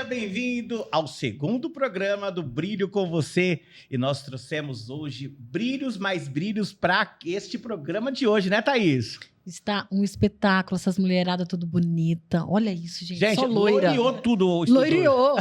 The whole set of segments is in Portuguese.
Seja bem-vindo ao segundo programa do Brilho com Você. E nós trouxemos hoje brilhos mais brilhos para este programa de hoje, né, Thaís? Está um espetáculo, essas mulheradas tudo bonita. Olha isso, gente. Gente, só loira. loireou tudo o estúdio hoje. Loireou.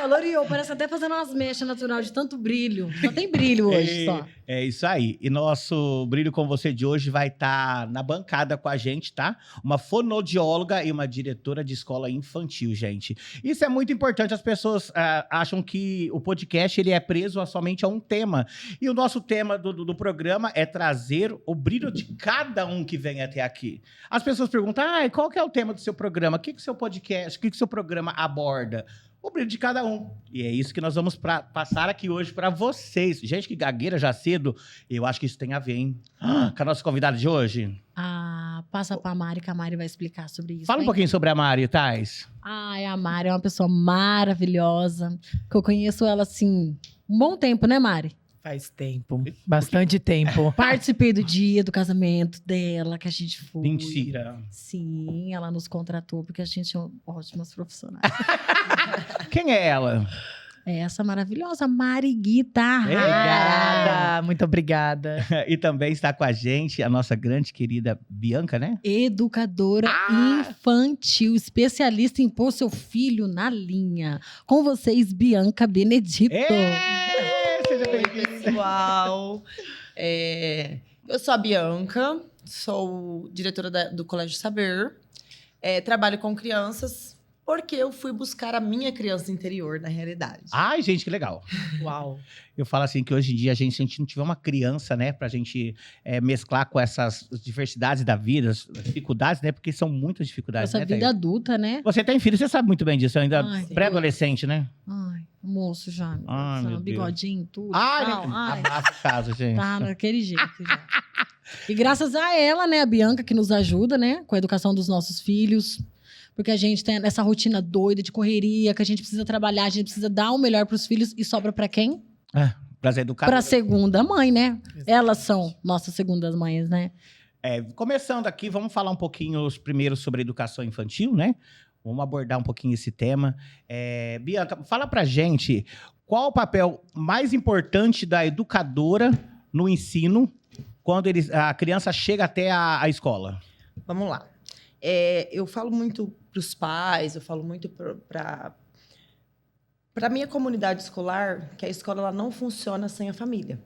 Loireou, parece até fazendo umas mechas natural de tanto brilho. Só tem brilho hoje, só. É isso aí. E nosso Brilho com Você de hoje vai estar na bancada com a gente, tá? Uma fonoaudióloga e uma diretora de escola infantil, gente. Isso é muito importante. As pessoas acham que o podcast ele é preso somente a um tema. E o nosso tema do programa é trazer o brilho de cada um que vem até aqui. As pessoas perguntam, qual que é o tema do seu programa? O que o seu podcast, o que o seu programa aborda? O brilho de cada um. E é isso que nós vamos passar aqui hoje para vocês. Gente, que gagueira já cedo. Eu acho que isso tem a ver, hein? Com a nossa convidada de hoje. Passa pra Mari, que a Mari vai explicar sobre isso. Fala um pouquinho sobre a Mari, Thais. A Mari é uma pessoa maravilhosa. Que eu conheço ela, assim, um bom tempo, né, Mari? Faz tempo, bastante tempo. Participei do dia do casamento dela, que a gente foi. Mentira. Sim, ela nos contratou, porque a gente é ótimas profissionais. Quem é ela? É essa maravilhosa Mari Guitarra. Obrigada, muito obrigada. E também está com a gente a nossa grande querida Bianca, né? Educadora infantil, especialista em pôr seu filho na linha. Com vocês, Bianca Benedito. Seja Oi, bem-vinda. pessoal. Eu sou a Bianca, sou diretora do Colégio Saber. Trabalho com crianças porque eu fui buscar a minha criança interior, na realidade. Ai, gente, que legal. Uau! Eu falo assim que hoje em dia, se a gente não tiver uma criança, né, pra gente mesclar com essas diversidades da vida, as dificuldades, né, porque são muitas dificuldades, Essa né, vida Thaís? adulta, né? Você tem filho, você sabe muito bem disso, ainda Ai, pré-adolescente, né? Ai, moço já. Ai, meu Deus. Bigodinho, tudo. Ai, Não, abafa o caso, gente. tá daquele jeito já. E graças a ela, né, a Bianca, que nos ajuda, né, com a educação dos nossos filhos. Porque a gente tem essa rotina doida de correria, que a gente precisa trabalhar, a gente precisa dar o melhor para os filhos. E sobra para quem? Para as educadoras. Para a segunda mãe, né? Elas são nossas segundas mães, né? Começando aqui, vamos falar um pouquinho primeiro sobre educação infantil, né? Vamos abordar um pouquinho esse tema. Bianca, fala pra gente qual o papel mais importante da educadora no ensino quando a criança chega até a escola. Vamos lá. Eu falo muito para os pais, eu falo muito para a minha comunidade escolar, que a escola ela não funciona sem a família,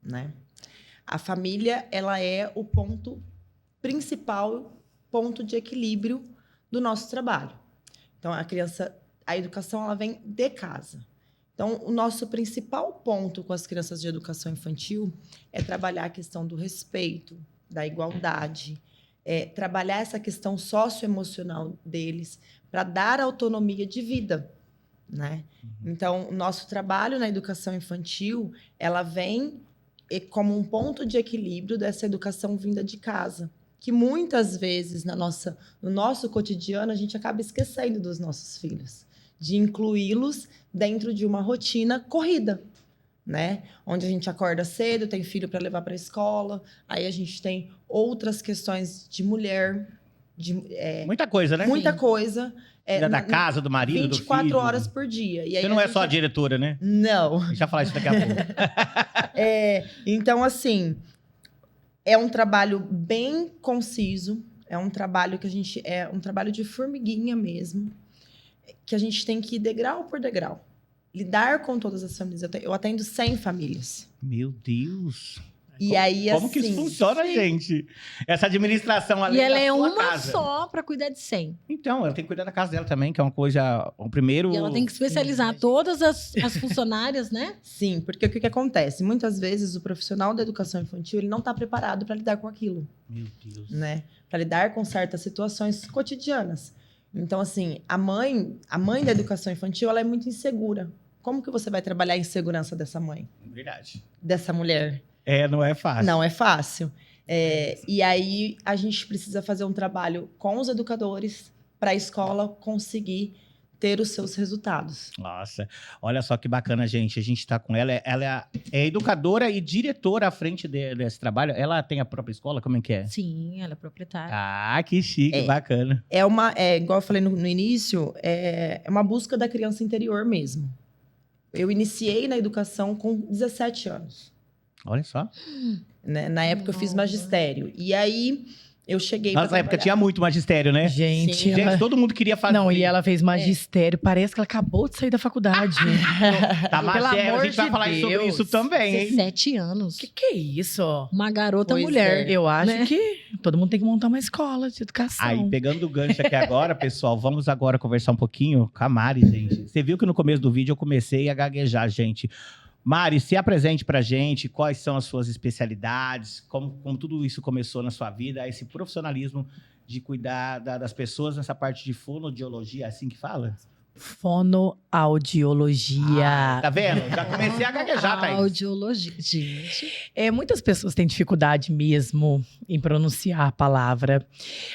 né? A família ela é o ponto principal, ponto de equilíbrio do nosso trabalho. Então, a educação ela vem de casa. Então, o nosso principal ponto com as crianças de educação infantil é trabalhar a questão do respeito, da igualdade, trabalhar essa questão socioemocional deles para dar autonomia de vida, né? Então, o nosso trabalho na educação infantil, ela vem como um ponto de equilíbrio dessa educação vinda de casa, que muitas vezes no nosso cotidiano a gente acaba esquecendo dos nossos filhos, de incluí-los dentro de uma rotina corrida, né? Onde a gente acorda cedo, tem filho para levar para a escola, aí a gente tem outras questões de mulher, Muita coisa, né? muita coisa. Da casa, do marido, do filho. 24 horas por dia. E aí Você não é só a diretora, né? Não. A gente vai falar isso daqui a pouco. Então, assim, é um trabalho bem conciso, é um trabalho é um trabalho de formiguinha mesmo, que a gente tem que ir degrau por degrau. Lidar com todas as famílias. Eu atendo 100 famílias. Meu Deus. E aí, Como que isso funciona, gente? Essa administração ali E ela da é sua uma casa. só para cuidar de 100. Então, ela tem que cuidar da casa dela também, que é uma coisa... O primeiro... E ela tem que especializar todas as funcionárias, né? Sim, porque o que acontece? Muitas vezes o profissional da educação infantil ele não está preparado para lidar com aquilo. Meu Deus. Né? Para lidar com certas situações cotidianas. Então, assim, a mãe da educação infantil ela é muito insegura. Como que você vai trabalhar a insegurança dessa mãe? Verdade. Dessa mulher? Não é fácil. Não é fácil. E aí, a gente precisa fazer um trabalho com os educadores para a escola conseguir ter os seus resultados. Nossa, olha só que bacana, gente. A gente tá com ela. Ela é educadora e diretora à frente desse trabalho. Ela tem a própria escola? Como é que é? Sim, ela é proprietária. Ah, que chique, bacana. Igual eu falei no início, é uma busca da criança interior mesmo. Eu iniciei na educação com 17 anos. Olha só. Né? Na época eu fiz magistério. E aí eu cheguei Nossa, na época tinha muito magistério, né? Gente, Sim. Gente, todo mundo queria fazer. não, e ela fez magistério. Parece que ela acabou de sair da faculdade. Tá, Pelo Magé, amor a gente vai de falar sobre Deus. isso também, hein? 17 anos. Que é isso? Uma garota Pois mulher. é. Eu acho Né? que todo mundo tem que montar uma escola de educação. Aí, pegando o gancho aqui agora, pessoal, vamos agora conversar um pouquinho com a Mari, gente. Você viu que no começo do vídeo eu comecei a gaguejar, gente. Mari, se apresente pra gente, quais são as suas especialidades, como tudo isso começou na sua vida, esse profissionalismo de cuidar das pessoas nessa parte de fonoaudiologia, é assim que fala? Fonoaudiologia. Tá vendo? Já comecei a gaguejar, Thaís. Audiologia. Gente. Muitas pessoas têm dificuldade mesmo em pronunciar a palavra.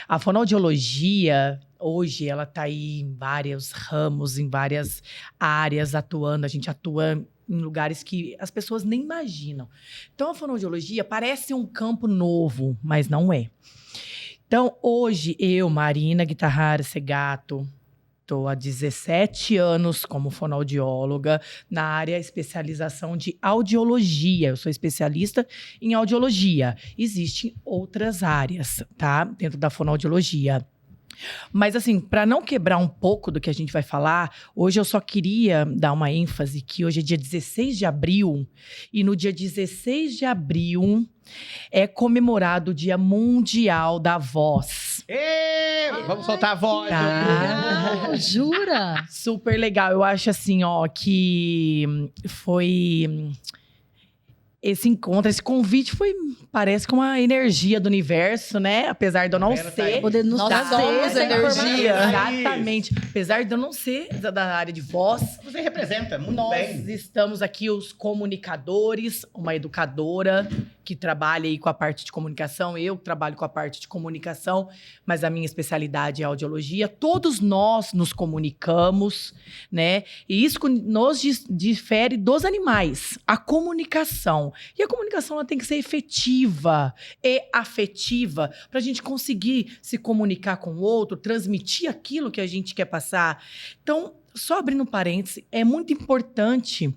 A fonoaudiologia, hoje, ela está aí em vários ramos, em várias áreas atuando. A gente atua em lugares que as pessoas nem imaginam. Então, a fonoaudiologia parece um campo novo, mas não é. Então, hoje, eu, Marina Guitarrara Segato, estou há 17 anos como fonoaudióloga na área especialização de audiologia. Eu sou especialista em audiologia. Existem outras áreas, tá? Dentro da fonoaudiologia. Mas, assim, para não quebrar um pouco do que a gente vai falar, hoje eu só queria dar uma ênfase que hoje é dia 16 de abril e no dia 16 de abril é comemorado o Dia Mundial da Voz. Vamos soltar a voz. Tá. Jura? Super legal. Eu acho assim, ó, que foi esse encontro, esse convite parece com uma energia do universo, né? Apesar de eu não ser. Poder nos Nós trazer somos essa energia. informação. Exatamente. Apesar de eu não ser da área de voz, Você representa muito nós bem. estamos aqui os comunicadores, uma educadora que trabalha aí com a parte de comunicação, eu trabalho com a parte de comunicação, mas a minha especialidade é audiologia. Todos nós nos comunicamos, né? E isso nos difere dos animais, a comunicação. E a comunicação ela tem que ser efetiva e afetiva para a gente conseguir se comunicar com o outro, transmitir aquilo que a gente quer passar. Então, só abrindo um parêntese, é muito importante,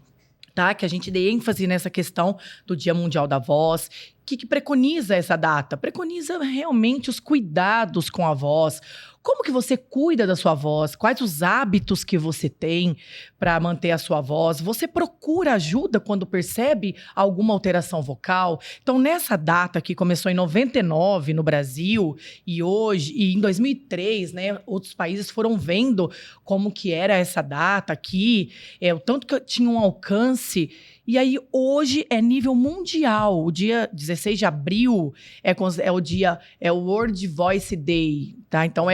tá, que a gente dê ênfase nessa questão do Dia Mundial da Voz. O que preconiza essa data? Preconiza realmente os cuidados com a voz. Como que você cuida da sua voz? Quais os hábitos que você tem para manter a sua voz? Você procura ajuda quando percebe alguma alteração vocal? Então, nessa data que começou em 99 no Brasil e hoje, e em 2003, né, outros países foram vendo como que era essa data aqui, o tanto que tinha um alcance. E aí, hoje é nível mundial. O dia 16 de abril é o World Voice Day, tá? Então,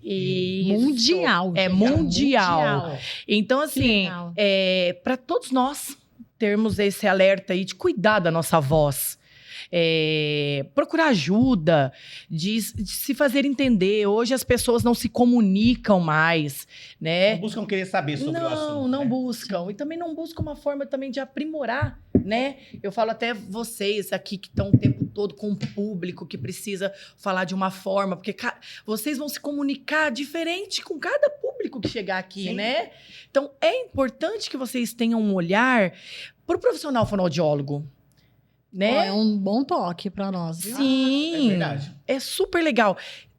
Isso. Mundial. É gente. mundial. Então, Que assim, legal. para todos nós termos esse alerta aí de cuidar da nossa voz. Procurar ajuda, de se fazer entender. Hoje as pessoas não se comunicam mais, né? Não buscam querer saber sobre o assunto. Não né? buscam. E também não buscam uma forma também de aprimorar, né? Eu falo até vocês aqui que estão o tempo todo com o público, que precisa falar de uma forma, porque vocês vão se comunicar diferente com cada público que chegar aqui, Sim. né? Então, é importante que vocês tenham um olhar para o profissional fonoaudiólogo, né? Ó, é um bom toque pra nós. viu? Sim, É verdade. é super legal.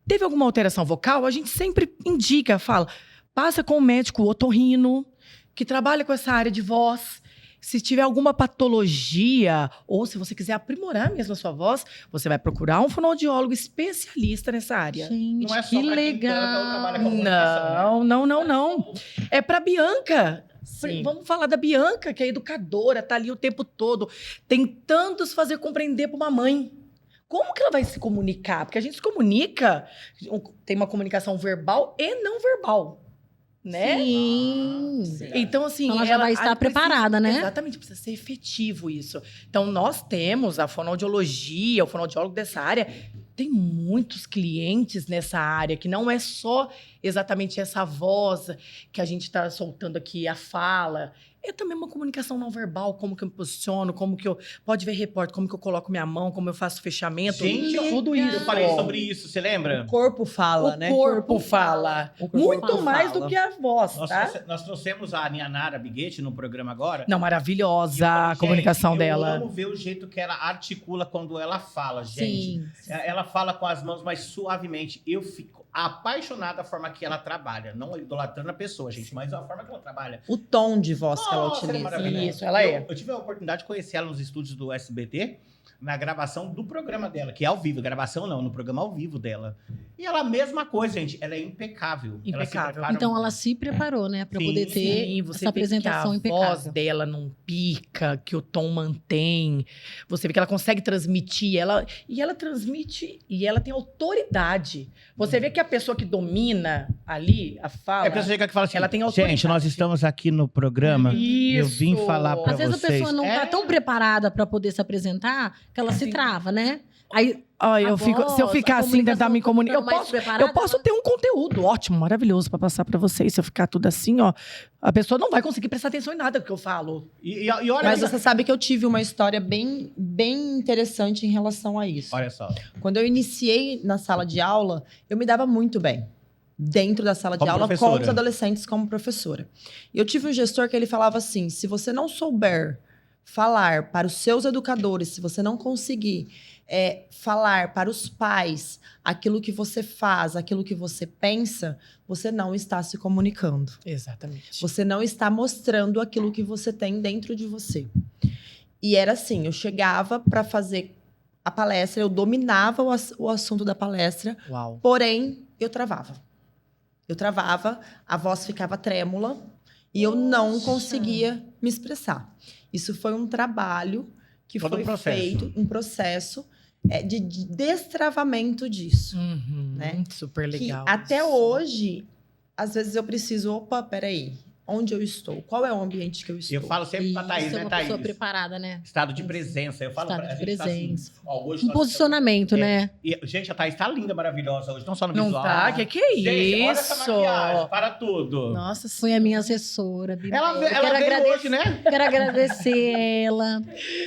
Teve alguma alteração vocal? A gente sempre indica, fala, passa com o médico otorrino, que trabalha com essa área de voz. Se tiver alguma patologia, ou se você quiser aprimorar mesmo a sua voz, você vai procurar um fonoaudiólogo especialista nessa área. Gente, Não é só que pra quem canta ou trabalha com legal. comunicação, Não. É pra Bianca. Sim. Vamos falar da Bianca, que é educadora, tá ali o tempo todo, tentando se fazer compreender para uma mãe. Como que ela vai se comunicar? Porque a gente se comunica, tem uma comunicação verbal e não verbal, né? Sim. Então, assim... Então ela já vai estar preparada, né? Exatamente, precisa ser efetivo isso. Então, nós temos a fonoaudiologia, o fonoaudiólogo dessa área, tem muitos clientes nessa área, que não é só exatamente essa voz que a gente está soltando aqui, a fala. É também uma comunicação não verbal, como que eu me posiciono, como que eu... Pode ver repórter, como que eu coloco minha mão, como eu faço fechamento. Gente, tudo isso. eu falei sobre isso, você lembra? O corpo fala, O né? corpo fala. O corpo Muito mais fala. do que a voz, Nós, tá? nós trouxemos a Nianara Biguete no programa agora. Não, E eu maravilhosa falei, a comunicação gente, dela. Eu amo ver o jeito que ela articula quando ela fala, gente. Sim. Ela fala com as mãos mais suavemente. Eu fico apaixonada da forma que ela trabalha. Não idolatrando a pessoa, gente, mas a forma que ela trabalha. O tom de voz que ela Nossa, utiliza. maravilhosa. Isso, ela é. Eu tive a oportunidade de conhecer ela nos estúdios do SBT, na gravação do programa dela, que é ao vivo. Gravação não, no programa ao vivo dela. E ela, a mesma coisa, gente. Ela é impecável. Ela se Impecável. prepara Então ela se preparou, né, pra Sim, poder ter Sim, você essa vê apresentação que a impecável. voz dela não pica, que o tom mantém. Você vê que ela consegue transmitir, e ela transmite, e ela tem autoridade. Você vê que a pessoa que domina ali a fala, É pra você que fala assim, ela tem autoridade. gente, nós estamos aqui no programa. Eu vim falar pra Às vezes a vocês. pessoa não tá É. tão preparada pra poder se apresentar que ela se Sim. trava, né? Aí Ai, a se eu voz, ficar a assim, tentar me comunicação comunicar, mais preparada, eu posso ter um conteúdo ótimo, maravilhoso pra passar pra vocês. Se eu ficar tudo assim, ó, a pessoa não vai conseguir prestar atenção em nada que eu falo. E olha, Mas você sabe que eu tive uma história bem interessante em relação a isso. olha só. Quando eu iniciei na sala de aula, eu me dava muito bem dentro da sala de Como aula com professora. os adolescentes como professora. E eu tive um gestor que ele falava assim, se você não souber falar para os seus educadores, se você não conseguir falar para os pais aquilo que você faz, aquilo que você pensa, você não está se comunicando. Exatamente. Você não está mostrando aquilo que você tem dentro de você. E era assim, eu chegava para fazer a palestra, eu dominava o assunto da palestra, Uau. porém, eu travava. Eu travava, a voz ficava trêmula e eu não Poxa. conseguia me expressar. Isso foi um trabalho que Todo foi um processo. feito, um processo de destravamento disso. Né? Super legal. Que até isso. hoje, às vezes eu preciso, opa, peraí, onde eu estou? Qual é o ambiente que eu estou? Eu falo sempre pra Thaís, isso é né, uma Thaís? pessoa preparada, né? Estado de presença. Eu falo Estado pra de a gente tá assim, presença. ó, hoje Um nós posicionamento, né? estamos- e, gente, a Thaís tá linda, maravilhosa hoje, não só no Não visual. tá? Que é Gente, olha essa isso? maquiagem, para tudo. Nossa Foi a minha assessora, Bia. Ela, Eu ela quero veio agradecer- hoje, né? Quero agradecer ela.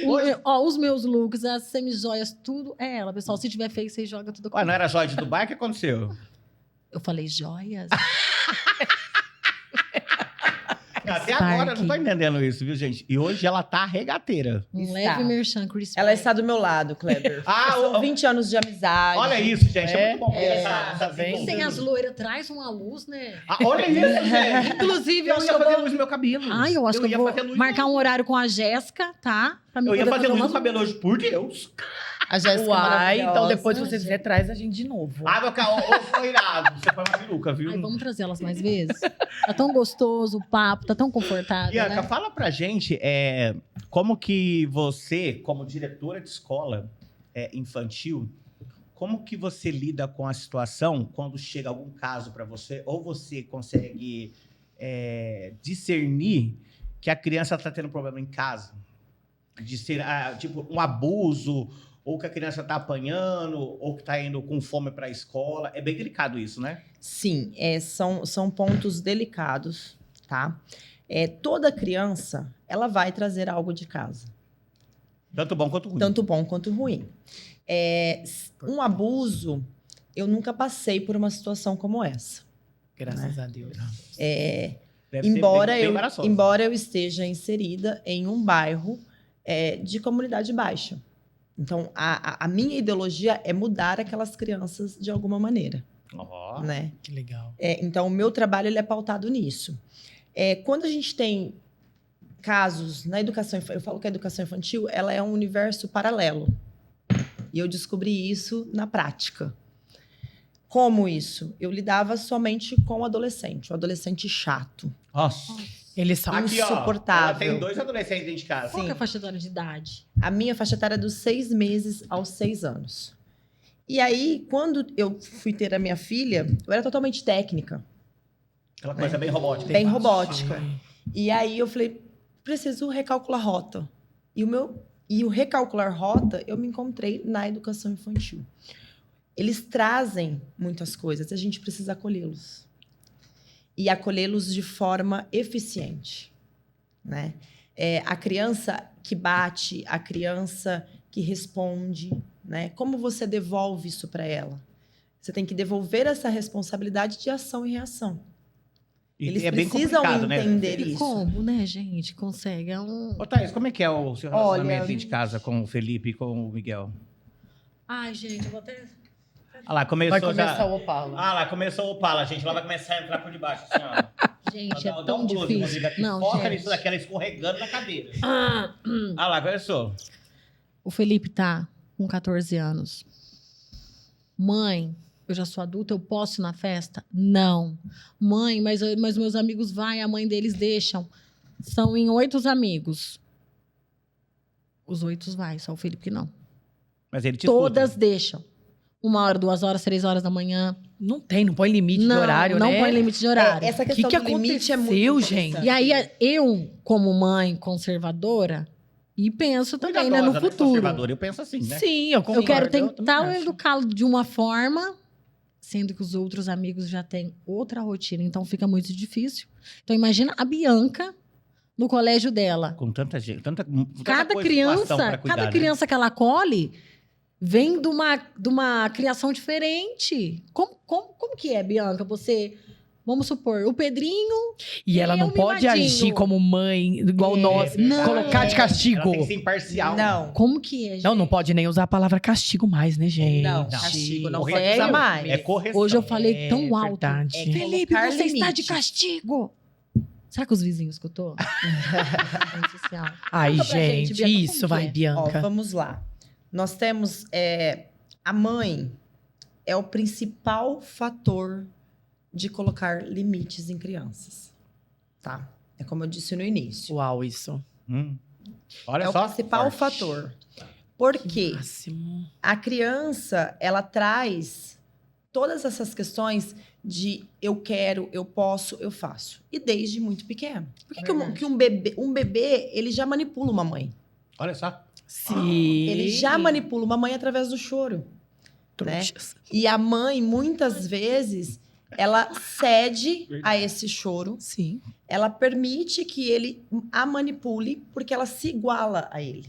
Hoje- Os meus looks, as semijoias, tudo é ela. Pessoal, se tiver feio, vocês jogam tudo com Ué, não era joia de Dubai? O que aconteceu? Eu falei joias? Até Spark. agora eu não tô entendendo isso, viu, gente? E hoje ela tá regateira. Um Está. leve merchan, Chris. Ela está do meu lado, Kleber. Ah, São 20 anos de amizade. Olha isso, gente. É, muito bom ver essa bem. Tem as loiras, traz uma luz, né? Ah, olha isso, gente. Inclusive, Eu acho ia que eu fazer vou... luz no meu cabelo. Ai, eu acho que eu ia vou fazer luz marcar no- um horário com a Jéssica, tá? Pra mim Eu ia poder fazer luz no umas- cabelo hoje, por Deus. A Jéssica Uai, maravilhosa. então depois você quiser, traz a gente de novo. Ah, meu carro, foi irado. Você foi uma peruca, viu? Ai, vamos trazer elas mais vezes? Tá tão gostoso o papo, tá tão confortável, Bianca, né? fala pra gente como que você, como diretora de escola infantil, como que você lida com a situação quando chega algum caso pra você, ou você consegue discernir que a criança tá tendo problema em casa? De ser, tipo, um abuso, ou que a criança tá apanhando, ou que tá indo com fome pra escola. É bem delicado isso, né? Sim, são pontos delicados, tá? Toda criança, ela vai trazer algo de casa. Tanto bom quanto ruim. Tanto bom quanto ruim. Um abuso, eu nunca passei por uma situação como essa. Graças a Deus. Deve ser bem embaraçoso. Embora eu esteja inserida em um bairro de comunidade baixa. Então, a minha ideologia é mudar aquelas crianças de alguma maneira, Ó. né? Que legal. Então, o meu trabalho ele é pautado nisso. Quando a gente tem casos na educação, eu falo que a educação infantil ela é um universo paralelo. E eu descobri isso na prática. Como isso? Eu lidava somente com o adolescente chato. Nossa. Eles são. Aqui, ó, Insuportável. ela tem 2 adolescentes dentro de casa. Qual que é a faixa etária de idade? A minha faixa etária é dos 6 meses aos 6 anos. E aí, quando eu fui ter a minha filha, eu era totalmente técnica. Aquela coisa bem robótica. Bem robótica. E aí eu falei, preciso recalcular rota. E o recalcular rota, eu me encontrei na educação infantil. Eles trazem muitas coisas, a gente precisa acolhê-los. e acolhê-los de forma eficiente, né? A criança que bate, a criança que responde, né? Como você devolve isso para ela? Você tem que devolver essa responsabilidade de ação e reação. E Eles é bem precisam complicado, entender né? E isso. como, né, gente? Consegue. É um... Ô, Thaís, como é que é o seu relacionamento Olha, dentro de casa com o Felipe e com o Miguel? Ai, gente, eu vou até... Olha lá, começou Vai começar já... o Opala. Ah lá, começou o Opala, gente. Ela vai começar a entrar por debaixo, assim, ó. Gente, Dá é um tão close, difícil. Rodrigo, aqui. Não, Foca gente. nisso daqui, ela escorregando na cadeira. Ah, Ah lá, começou. o Felipe tá com 14 anos. Mãe, eu já sou adulta, eu posso ir na festa? Não. Mãe, mas meus amigos vão, a mãe deles deixam. São em 8 amigos. Os 8 vai, só o Felipe que não. Mas ele te Todas escuta. deixam. 1 hora, 2 horas, 3 horas da manhã. Não põe limite de Não, horário, não né? põe limite de horário. Essa Que questão que do limite é muito aconteceu, interessante. gente? E aí, eu, como mãe conservadora, e penso também, né, no Cuidadosa, futuro. Conservadora, eu penso assim, né? Sim, eu concordo. Eu quero também tentar acho. educá-lo de uma forma, sendo que os outros amigos já têm outra rotina, então fica muito difícil. Então, imagina a Bianca no colégio dela. Com tanta gente, tanta Cada coisa, situação pra criança, cuidar, cada né? criança que ela acolhe vem de uma criação diferente. Como que é, Bianca? Você, vamos supor, o Pedrinho... E ela não Eu, pode mimadinho. agir como mãe, igual nós. não, Colocar de castigo. Ela tem que ser imparcial. Não. Como que é, gente? Não pode nem usar a palavra castigo mais, né, gente? Não, castigo não Correção. pode usar mais. É correção. Hoje eu falei tão É alto. verdade. É Felipe, colocar você está de limites. castigo. Será que os vizinhos escutou? Rede social. Ai, Conta pra gente, gente, Bianca, como isso que vai, é? Ó, Bianca. vamos lá. Nós temos... a mãe é o principal fator de colocar limites em crianças. Tá? É como eu disse no início. Uau, isso. Olha É o só. principal forte. fator. Por quê? Máximo. A criança, ela traz todas essas questões de eu quero, eu posso, eu faço. E desde muito pequeno. Por que Verdade. que um bebê, ele já manipula uma mãe? Olha só. Sim. Ele já manipula uma mãe através do choro. né? Trouxas. E a mãe, muitas vezes, ela cede a esse choro. Sim. Ela permite que ele a manipule, porque ela se iguala a ele.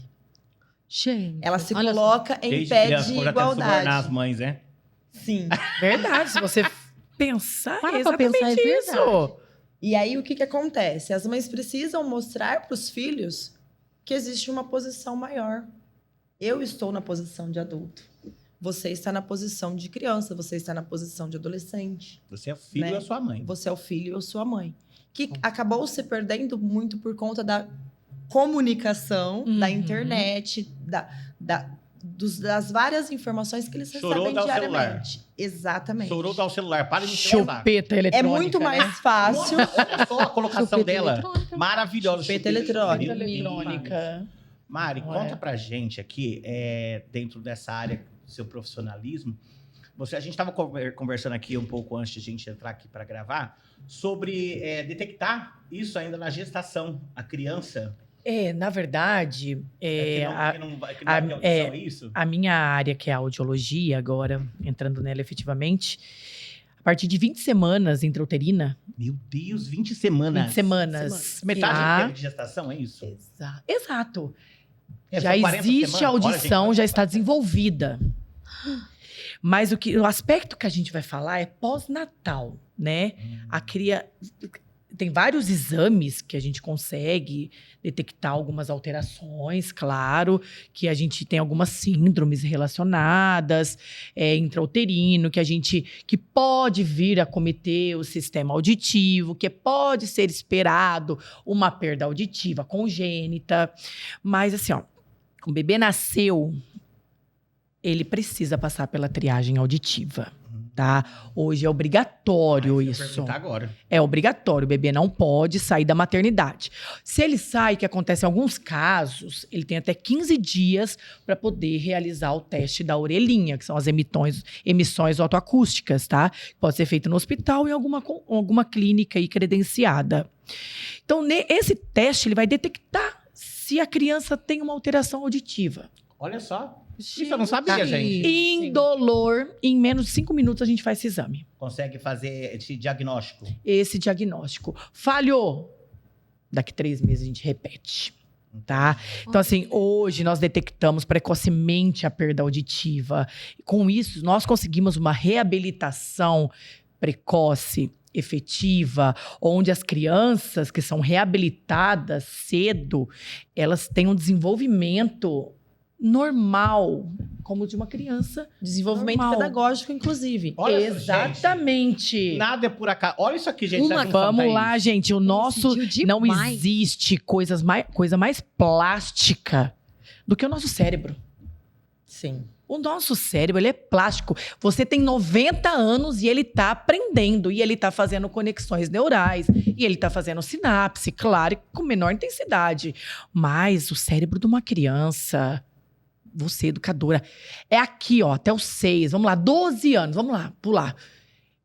Gente, Ela se olha só. coloca em Desde pé criança, de quando já tenta subornar as igualdade. mães, né? Sim. Verdade, se você pensar, Para é pra exatamente pensar, é isso. verdade. E aí, o que que acontece? As mães precisam mostrar para os filhos que existe uma posição maior. Eu estou na posição de adulto. Você está na posição de criança, você está na posição de adolescente. Você é o filho Né? da sua mãe. Você é o filho, eu sou a mãe. Que acabou se perdendo muito por conta da comunicação, da Uhum. internet, das várias informações que eles Chorou, recebem dá o diariamente. Exatamente. Chorou dar o celular. Para de me celular. Chupeta É eletrônica. muito mais né? fácil. Olha só a colocação Chupeta dela. eletrônica. Maravilhosa. Chupeta Chupeta eletrônica. Eletrônica. Mari, Não conta é? pra gente aqui, dentro dessa área do seu profissionalismo, a gente estava conversando aqui um pouco antes de a gente entrar aqui para gravar, sobre detectar isso ainda na gestação, a criança. Na verdade, que não vai ter audição, é isso? a minha área, que é a audiologia, agora entrando nela efetivamente, a partir de 20 semanas intrauterina, Meu Deus, 20 semanas. 20 semanas. Metade tá? do tempo de gestação, é isso? Exato. É, Já são 40 existe semanas? a Olha, audição, gente, já está desenvolvida. Mas o aspecto que a gente vai falar é pós-natal, né? Tem vários exames que a gente consegue detectar algumas alterações, claro, que a gente tem algumas síndromes relacionadas, intrauterino, que pode vir a cometer o sistema auditivo, que pode ser esperado uma perda auditiva congênita. Mas assim, ó, o bebê nasceu, ele precisa passar pela triagem auditiva. Tá? Hoje é obrigatório isso. Agora. É obrigatório, o bebê não pode sair da maternidade. Se ele sai, que acontece em alguns casos, ele tem até 15 dias para poder realizar o teste da orelhinha, que são as emissões otoacústicas, tá? Pode ser feito no hospital ou em alguma clínica aí credenciada. Então, esse teste ele vai detectar se a criança tem uma alteração auditiva. Olha só. Isso eu não sabia, Tá. gente. Indolor, em menos de 5 minutos a gente faz esse exame. Consegue fazer esse diagnóstico. Esse diagnóstico. Falhou. Daqui 3 meses a gente repete. Tá? Então, assim, hoje nós detectamos precocemente a perda auditiva. Com isso, nós conseguimos uma reabilitação precoce, efetiva, onde as crianças que são reabilitadas cedo, elas têm um desenvolvimento normal, como de uma criança. Desenvolvimento Normal. pedagógico, inclusive. Olha só, Exatamente. Nada é por acaso. Olha isso aqui, gente. Uma- Sabe quanto Vamos é lá, isso? gente. O nosso Decidiu não demais. existe coisa mais plástica do que o nosso cérebro. Sim. O nosso cérebro, ele é plástico. Você tem 90 anos e ele tá aprendendo. E ele tá fazendo conexões neurais. E ele tá fazendo sinapse, claro, com menor intensidade. Mas o cérebro de uma criança, você, educadora, é aqui, ó, até os 6. Vamos lá, 12 anos. Vamos lá, pular.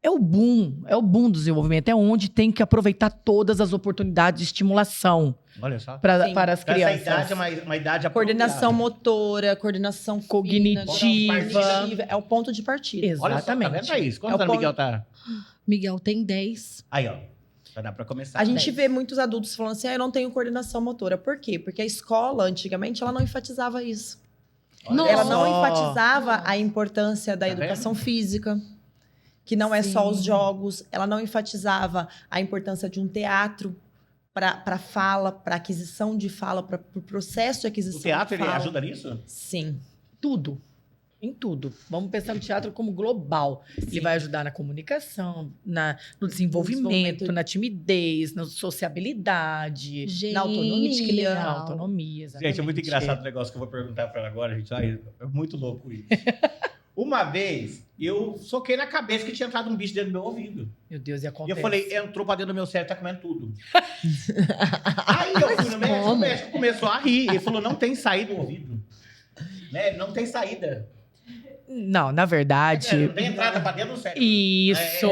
É o boom do desenvolvimento. É onde tem que aproveitar todas as oportunidades de estimulação Olha só. Sim. para as Essa crianças. idade é uma idade Coordenação apropriada. motora, coordenação fina, Cognitiva. É o ponto de partida. Olha só, tá Exatamente. vendo, Thaís? É Quantos o anos o ponto- Miguel tá? Miguel tem 10. Aí, ó. Já dá pra começar. A gente 10. vê muitos adultos falando assim, eu não tenho coordenação motora. Por quê? Porque a escola, antigamente, ela não enfatizava isso. Olha Nossa. Ela só. não enfatizava a importância da Tá educação física, que não é só os Sim. jogos. Ela não enfatizava a importância de um teatro para fala, para aquisição de fala, para o processo de aquisição O teatro, de ele fala. ajuda nisso? Sim. Tudo. Em tudo. Vamos pensar no teatro como global. Ele vai ajudar na comunicação, no desenvolvimento, desenvolvimento. na timidez, na sociabilidade, Gente, Na autonomia. que legal. na autonomia. Gente, é muito exatamente. engraçado o negócio que eu vou perguntar pra ela agora, gente. Ai, é muito louco isso. Uma vez, eu soquei na cabeça que tinha entrado um bicho dentro do meu ouvido. Meu Deus, e E acontece. eu falei, entrou pra dentro do meu cérebro, tá comendo tudo. Aí eu fui no médico, como? o médico começou a rir. Ele falou, não tem saída do ouvido. Né? Não tem saída. Não, na verdade... Não tem entrada pra dentro do cérebro. Isso!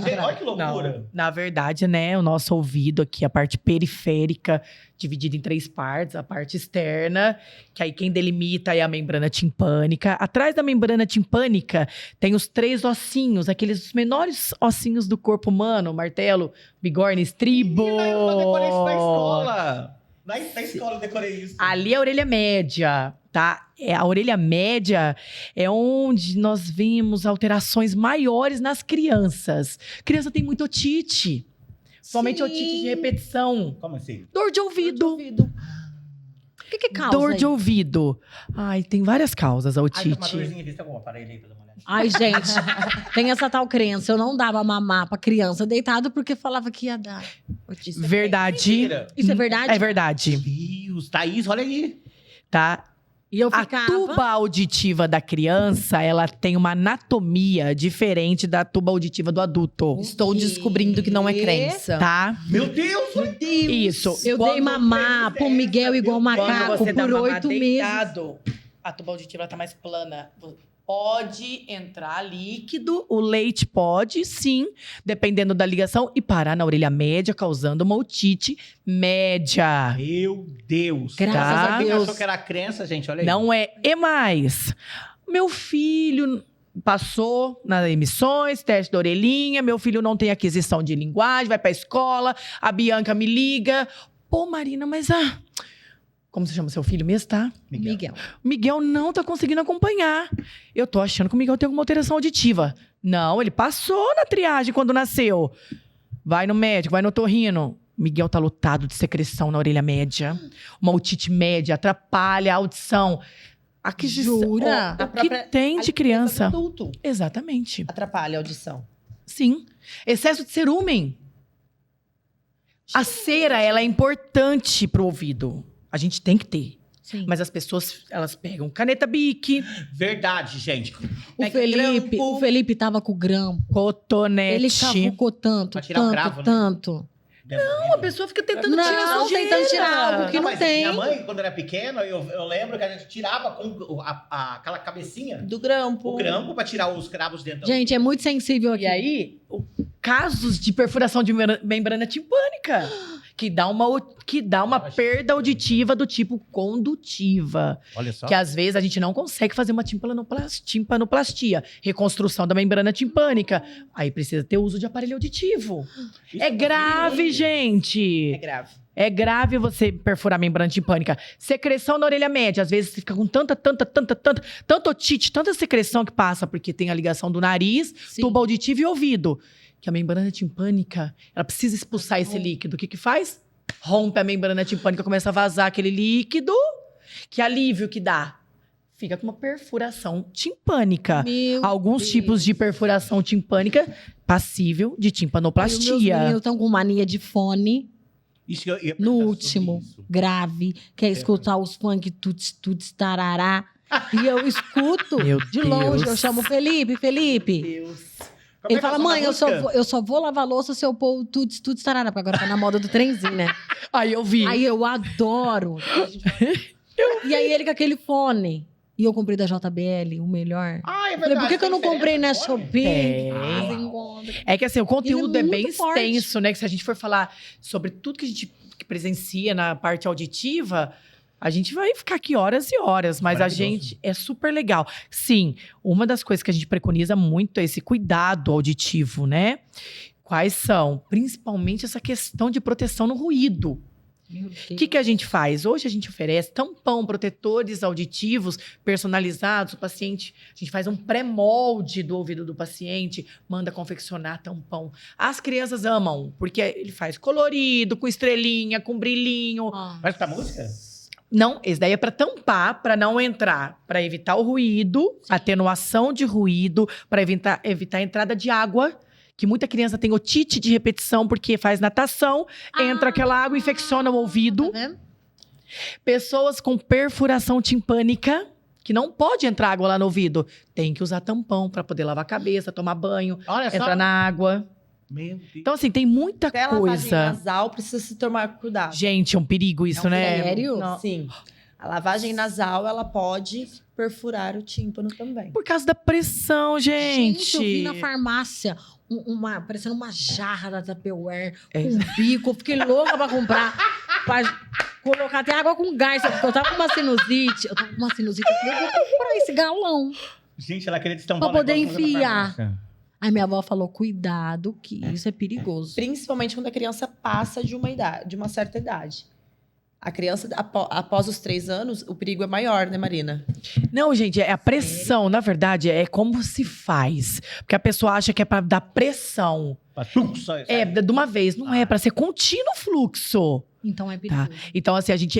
Gente, olha que loucura. Não, na verdade, né, o nosso ouvido aqui, a parte periférica, dividida em 3 partes, a parte externa, que aí quem delimita é a membrana timpânica. Atrás da membrana timpânica tem os 3 ossinhos, aqueles menores ossinhos do corpo humano, martelo, bigorna, estribo. Menina, eu decorei isso na escola. Na escola eu decorei isso. Ali é a orelha média, tá? A orelha média é onde nós vemos alterações maiores nas crianças. Criança tem muito otite. Somente otite de repetição. Como assim? Dor de ouvido. O que causa Dor aí? de ouvido. Ai, tem várias causas a Ai, tá uma otite. dorzinha aqui, tá bom, aparelho aí pra dar uma olhada. Ai, gente, tem essa tal crença. Eu não dava mamar pra criança deitado porque falava que ia dar. Isso é Verdade. Mentira. Isso é verdade? É verdade, Deus, Thaís, olha aí. tá? E eu A ficava... tuba auditiva da criança, ela tem uma anatomia diferente da tuba auditiva do adulto, Estou descobrindo que não é crença. tá? Meu Deus, meu Deus. Isso. Eu dei Quando- mamar pro Miguel igual Quando macaco você dá por mamar 8 meses. deitado, a tuba auditiva tá mais plana. Pode entrar líquido, o leite pode, sim, dependendo da ligação, e parar na orelha média, causando uma otite média. Meu Deus. Graças a Quem Deus. achou que era crença, gente? Olha aí. Não é. E mais, meu filho passou nas emissões, teste da orelhinha, meu filho não tem aquisição de linguagem, vai pra escola, a Bianca me liga. Pô, Marina, mas como você chama seu filho mesmo, tá? Miguel. Miguel não tá conseguindo acompanhar. Eu tô achando que o Miguel tem alguma alteração auditiva. Não, ele passou na triagem quando nasceu. Vai no médico, vai no otorrino. Miguel tá lotado de secreção na orelha média. Uma otite média atrapalha a audição. Aquisição. Jura? O que tem de criança? Adulto Exatamente. atrapalha a audição. Sim. Excesso de cerúmen. A cera, ela é importante pro ouvido. A gente tem que ter. Sim. Mas as pessoas, elas pegam caneta Bic, Verdade, gente. O Felipe tava com grampo. cotonete. Ele cavucou tanto, Pra tirar o tanto, cravo, né? tanto. Não, a pessoa fica tentando tirar a Não, sujeira. tentando tirar algo que não mas tem. minha mãe, quando era pequena, eu lembro que a gente tirava com aquela cabecinha, Do grampo. o grampo, pra tirar os cravos dentro. Gente, é muito sensível aqui. E aí, casos de perfuração de membrana timpânica. que dá uma perda auditiva do tipo condutiva. Olha só. Que às vezes a gente não consegue fazer uma timpanoplastia, reconstrução da membrana timpânica. Aí precisa ter uso de aparelho auditivo. Isso É grave, gente. É grave. É grave você perfurar a membrana timpânica. Secreção na orelha média. Às vezes você fica com tanta otite, tanta secreção que passa, porque tem a ligação do nariz, Sim. tubo auditivo e ouvido. Que a membrana timpânica, ela precisa expulsar esse líquido. O que faz? Rompe a membrana timpânica, começa a vazar aquele líquido. Que alívio que dá? Fica com uma perfuração timpânica. Meu Alguns Deus. tipos de perfuração timpânica passível de E os meus timpanoplastia. meninos estão com mania de fone. Isso que eu ia No perguntar último, sobre isso. grave, quer escutar os funk tuts, tarará. E eu escuto Meu de longe, Deus. eu chamo Felipe. Deus. Como é Ele que é o fala, som da mãe, música? eu só vou lavar louça se eu pôr o tuts, tarará, porque agora tá na moda do trenzinho, né? Aí eu vi. Aí eu adoro. E aí ele com aquele fone. E eu comprei da JBL, o melhor. Ah, é Eu falei, por que, que eu não Tem comprei na diferença, olha. Shopee? Tem. Vocês encontram. É que assim, o conteúdo Ele é é bem muito forte. extenso, né? Que se a gente for falar sobre tudo que a gente presencia na parte auditiva, a gente vai ficar aqui horas e horas, mas a Maravilhoso. gente é super legal. Sim, uma das coisas que a gente preconiza muito é esse cuidado auditivo, né? Quais são? Principalmente essa questão de proteção no ruído. Meu O que a gente faz? Hoje a gente oferece tampão, protetores auditivos personalizados. O paciente, a gente faz um pré-molde do ouvido do paciente, manda confeccionar tampão. As crianças amam, porque ele faz colorido, com estrelinha, com brilhinho. Ah. Vai escutar música? Não, esse daí é para tampar, para não entrar, para evitar o ruído, atenuação de ruído, para evitar a entrada de água. Que muita criança tem otite de repetição porque faz natação, entra aquela água, infecciona o ouvido. Tá vendo? Pessoas com perfuração timpânica, que não pode entrar água lá no ouvido, tem que usar tampão para poder lavar a cabeça, tomar banho, Olha só. entrar na água. Meu Deus. Então, assim, tem muita Até a lavagem coisa. nasal precisa se tomar cuidado. Gente, é um perigo isso, Não, né? sério? Não, sim. A lavagem nasal, ela pode perfurar o tímpano também. Por causa da pressão, gente. Eu vi na farmácia parecendo uma jarra da Tupperware É. com bico. Eu fiquei louca pra comprar. Pra colocar até água com gás. Porque eu tava com uma sinusite. Eu falei, eu vou comprar esse galão. Gente, ela queria destampar Pra poder negócio na enfiar. farmácia. Aí minha avó falou, cuidado que isso é perigoso. Principalmente quando a criança passa de uma certa idade. A criança, após os 3 anos, o perigo é maior, né, Marina? Não, gente, é a pressão, na verdade, é como se faz. Porque a pessoa acha que é pra dar pressão. Patum, só, É, de uma vez, não é pra ser contínuo fluxo. Então é perigoso. Então, assim, a gente.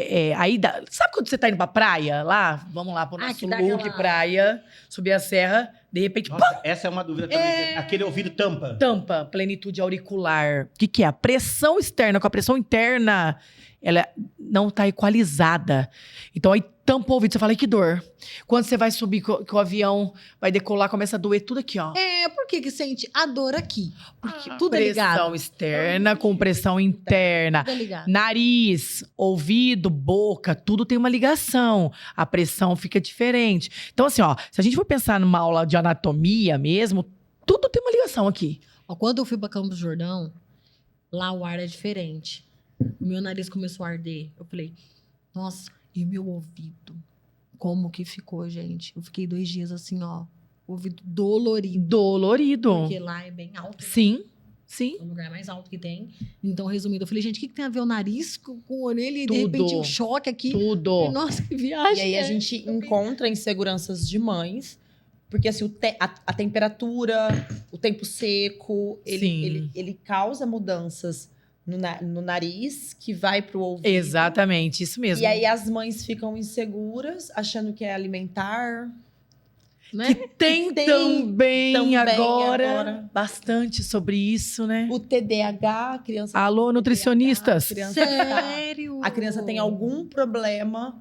Sabe quando você tá indo pra praia? Lá, vamos lá pro Ah, nosso que dá look, aquela- praia, subir a serra, de repente, Nossa, essa é uma dúvida também. Aquele ouvido tampa. tampa, plenitude auricular. O que é? A pressão externa com a pressão interna, ela não tá equalizada. Então, aí tampa o ouvido, você fala, ai, que dor. Quando você vai subir, que o avião vai decolar, começa a doer tudo aqui, ó. É, por que que sente a dor aqui? Porque tudo é ligado. pressão externa com pressão interna. Tudo é ligado. Nariz, ouvido, boca, tudo tem uma ligação. A pressão fica diferente. Então, assim, ó, se a gente for pensar numa aula de anatomia mesmo, tudo tem uma ligação aqui. Ó, quando eu fui pra Campos do Jordão, lá o ar é diferente. O meu nariz começou a arder. Eu falei, nossa, e o meu ouvido? Como que ficou, gente? Eu fiquei 2 dias assim, ó, ouvido dolorido. Dolorido. Porque lá é bem alto. Sim, sim. É o lugar mais alto que tem. Então, resumindo, eu falei, gente, o que tem a ver o nariz com a orelha? E de Tudo. repente um choque aqui. Tudo. Nossa, que viagem. E aí a é. gente encontra inseguranças de mães, porque assim, a temperatura, o tempo seco, Sim. ele causa mudanças no nariz, que vai pro ouvido. Exatamente, isso mesmo. E aí as mães ficam inseguras, achando que é alimentar. Né? Tem Tem também agora agora. bastante sobre isso, né? O TDAH, a criança... Alô, tem nutricionistas. TDAH, a criança tá- Sério? A criança tem algum problema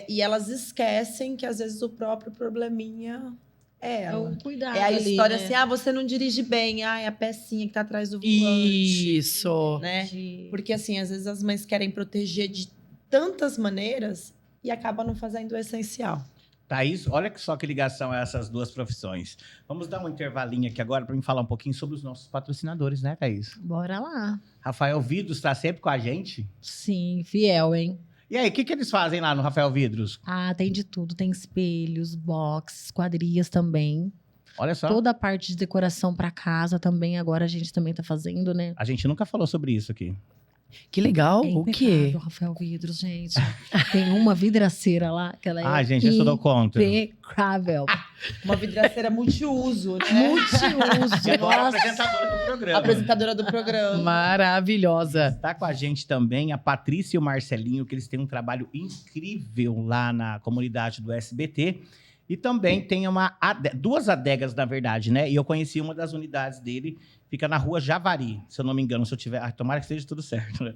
e elas esquecem que às vezes o próprio probleminha é É ela. o cuidado É a ali, história né? assim, você não dirige bem, é a pecinha que tá atrás do volante. Isso. Né? De- Porque assim, às vezes as mães querem proteger de tantas maneiras e acabam não fazendo o essencial. Thaís, olha só que ligação é essas duas profissões. Vamos dar um intervalinho aqui agora para mim falar um pouquinho sobre os nossos patrocinadores, né, Thaís? Bora lá. Rafael Vidros está sempre com a gente. Sim, fiel, hein? E aí, o que eles fazem lá no Rafael Vidros? Ah, tem de tudo. Tem espelhos, box, quadrias também. Olha só. Toda a parte de decoração pra casa também, agora a gente também tá fazendo, né? A gente nunca falou sobre isso aqui. Que legal. É O quê? impecável, Rafael Vidros, gente. Tem uma vidraceira lá, que ela é Ah, gente, eu dou conta. impecável. Uma vidraceira multiuso, né? Multiuso. E agora a Nossa. apresentadora do programa. Apresentadora do programa. Maravilhosa. Está com a gente também a Patrícia e o Marcelinho, que eles têm um trabalho incrível lá na comunidade do SBT. E também tem duas adegas, na verdade, né? E eu conheci uma das unidades dele, fica na rua Javari, se eu não me engano, se eu tiver. Tomara que esteja tudo certo, né?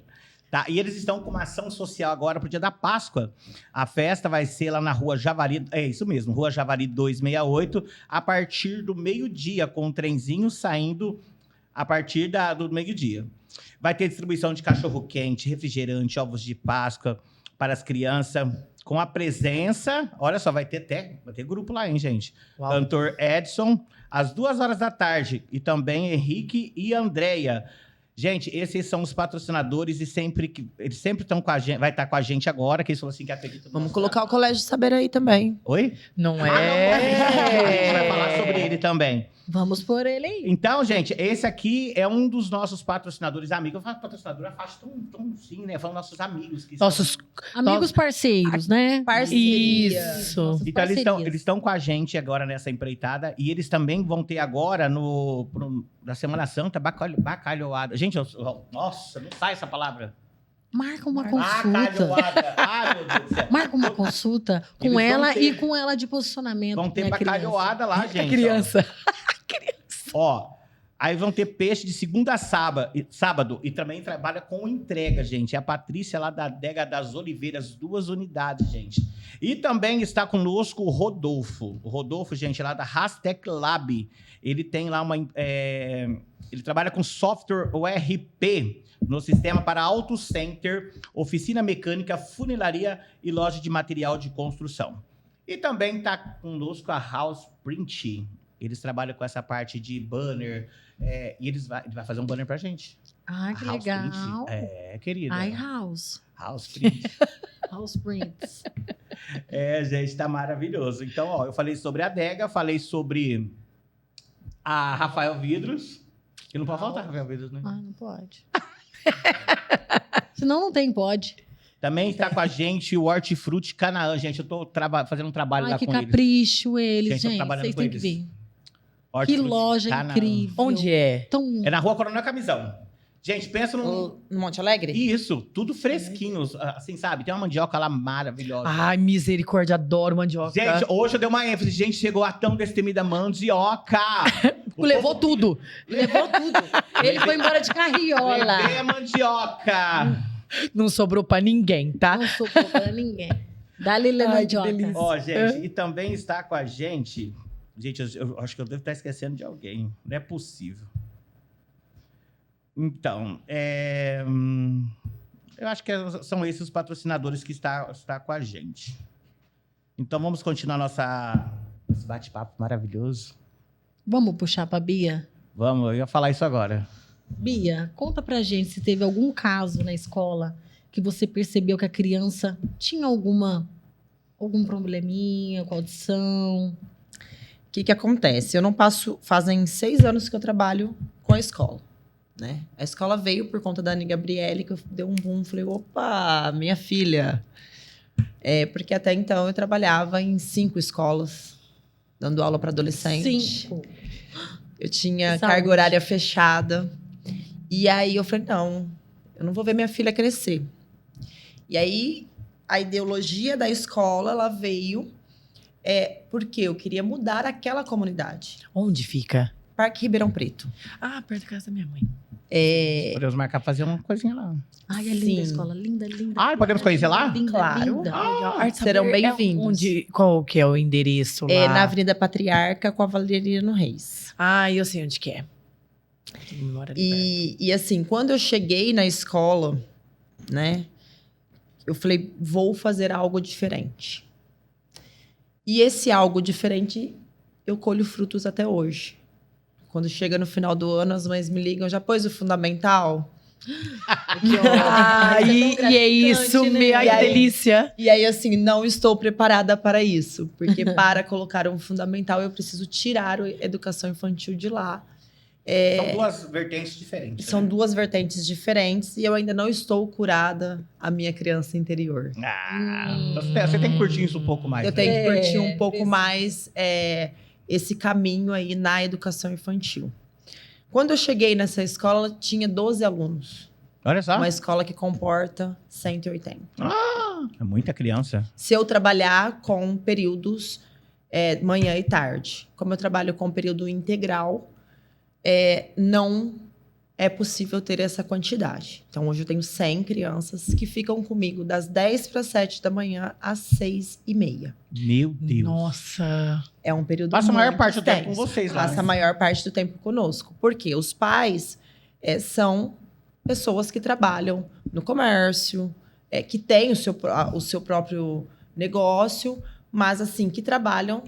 Tá? E eles estão com uma ação social agora pro dia da Páscoa. A festa vai ser lá na rua Javari, é isso mesmo, rua Javari 268, a partir do meio-dia, com o trenzinho saindo a partir do meio-dia. Vai ter distribuição de cachorro-quente, refrigerante, ovos de Páscoa para as crianças, com a presença, olha só, vai ter grupo lá, hein, gente? Uau. Cantor Edson, às 2 horas da tarde, e também Henrique e Andréia. Gente, esses são os patrocinadores e eles sempre estão com a gente, vai estar com a gente agora, que eles falaram assim que acreditam. no Vamos nosso colocar o trabalho. Colégio Saber aí também. Oi? Não Ah, não, a gente vai falar é? sobre ele também. Vamos por ele aí. Então, gente, esse aqui é um dos nossos patrocinadores amigos. Eu falo patrocinador, eu faço tão sim, né? Falando nossos amigos. Que Nossos. Amigos parceiros, né? Parceria. Isso. Nossas Então, eles parcerias. estão com a gente agora nessa empreitada. E eles também vão ter agora, da Semana Santa, bacalhoada. Gente, nossa, não sai essa palavra. Marca uma consulta. Bacalhoada. Ai, meu Deus do céu. Marca uma consulta com Eles vão ela ter- e com ela de posicionamento. Vão ter minha criança. bacalhoada lá, gente. A criança. Ó, aí vão ter peixe de segunda a sábado. E também trabalha com entrega, gente. É a Patrícia lá da Adega das Oliveiras, 2 unidades, gente. E também está conosco o Rodolfo. O Rodolfo, gente, lá da Hastec Lab. Ele tem lá ele trabalha com software ORP no sistema para auto center, oficina mecânica, funilaria e loja de material de construção. E também está conosco a House Print. Eles trabalham com essa parte de banner. E ele vai fazer um banner pra gente. Ai, que A House legal. Print. Querida. Ai, House. House Print. House Prints. Gente, tá maravilhoso. Então, ó, eu falei sobre a adega, falei sobre a Rafael Vidros. Que não pode faltar Rafael Vidros, né? Ah, não pode. Senão não tem, pode. Também está com a gente o Hortifruti Canaã. Gente, eu tô fazendo um trabalho Ai, lá que com eles. capricho eles, Gente, tô gente. trabalhando Vocês com têm que eles. ver. Que Hortifruti loja Canaã. incrível. Onde é? Tão... É na rua Coronel Camisão. Gente, pensa num... No Monte Alegre? Isso, tudo fresquinho, assim, sabe? Tem uma mandioca lá maravilhosa. Ai, misericórdia, adoro mandioca. Gente, hoje eu dei uma ênfase. Gente, chegou a tão destemida mandioca. O Levou povo- tudo. Levou tudo. Ele foi embora de carriola. Levei a mandioca. Não sobrou pra ninguém, tá? Não sobrou pra ninguém. Dá-lhe Ai, que mandioca. delícia. Ó, gente, e também está com a gente... Gente, eu acho que eu devo estar esquecendo de alguém. Não é possível. Então, eu acho que são esses os patrocinadores que está com a gente. Então, vamos continuar esse bate-papo maravilhoso. Vamos puxar pra Bia? Vamos, eu ia falar isso agora. Bia, conta pra gente se teve algum caso na escola que você percebeu que a criança tinha algum probleminha com audição. O que acontece? Eu não passo... Fazem 6 anos que eu trabalho com a escola, né? A escola veio por conta da Anne Gabriele, que eu dei um boom. Falei, opa, minha filha. Porque até então eu trabalhava em 5 escolas, dando aula para adolescente. 5. Eu tinha Saúde. carga horária fechada. E aí eu falei, não, eu não vou ver minha filha crescer. E aí a ideologia da escola, ela veio porque eu queria mudar aquela comunidade. Onde fica? Parque Ribeirão Preto. Ah, perto da casa da minha mãe. Podemos marcar fazer uma coisinha lá. Ai, é linda Sim. a escola. Linda, linda. Ah, podemos conhecer lá? Linda, Claro. linda. Arte serão Saber é bem-vindos. Qual que é o endereço lá? É na Avenida Patriarca com a Valeriano Reis. Ah, eu sei onde que é. Mora ali perto. E assim, quando eu cheguei na escola, né? Eu falei, vou fazer algo diferente. E esse algo diferente, eu colho frutos até hoje. Quando chega no final do ano, as mães me ligam, já pôs o fundamental? E é isso, né? ai, que delícia. E aí, assim, não estou preparada para isso. Porque para colocar um fundamental, eu preciso tirar a educação infantil de lá. São duas vertentes diferentes. São né? duas vertentes diferentes e eu ainda não estou curada a minha criança interior. Então você tem que curtir isso um pouco mais. Eu né? tenho que curtir um pouco precisa. mais esse caminho aí na educação infantil. Quando eu cheguei nessa escola, tinha 12 alunos. Olha só. Uma escola que comporta 180. É muita criança. Se eu trabalhar com períodos manhã e tarde, como eu trabalho com período integral, não é possível ter essa quantidade. Então, hoje eu tenho 100 crianças que ficam comigo das 10 para 7 da manhã às 6h30. Meu Deus. Nossa. É um período Passa a maior muito parte do tempo com extenso. vocês lá. Passa a né? maior parte do tempo conosco. Porque os pais são pessoas que trabalham no comércio, que têm o seu próprio negócio, mas assim, que trabalham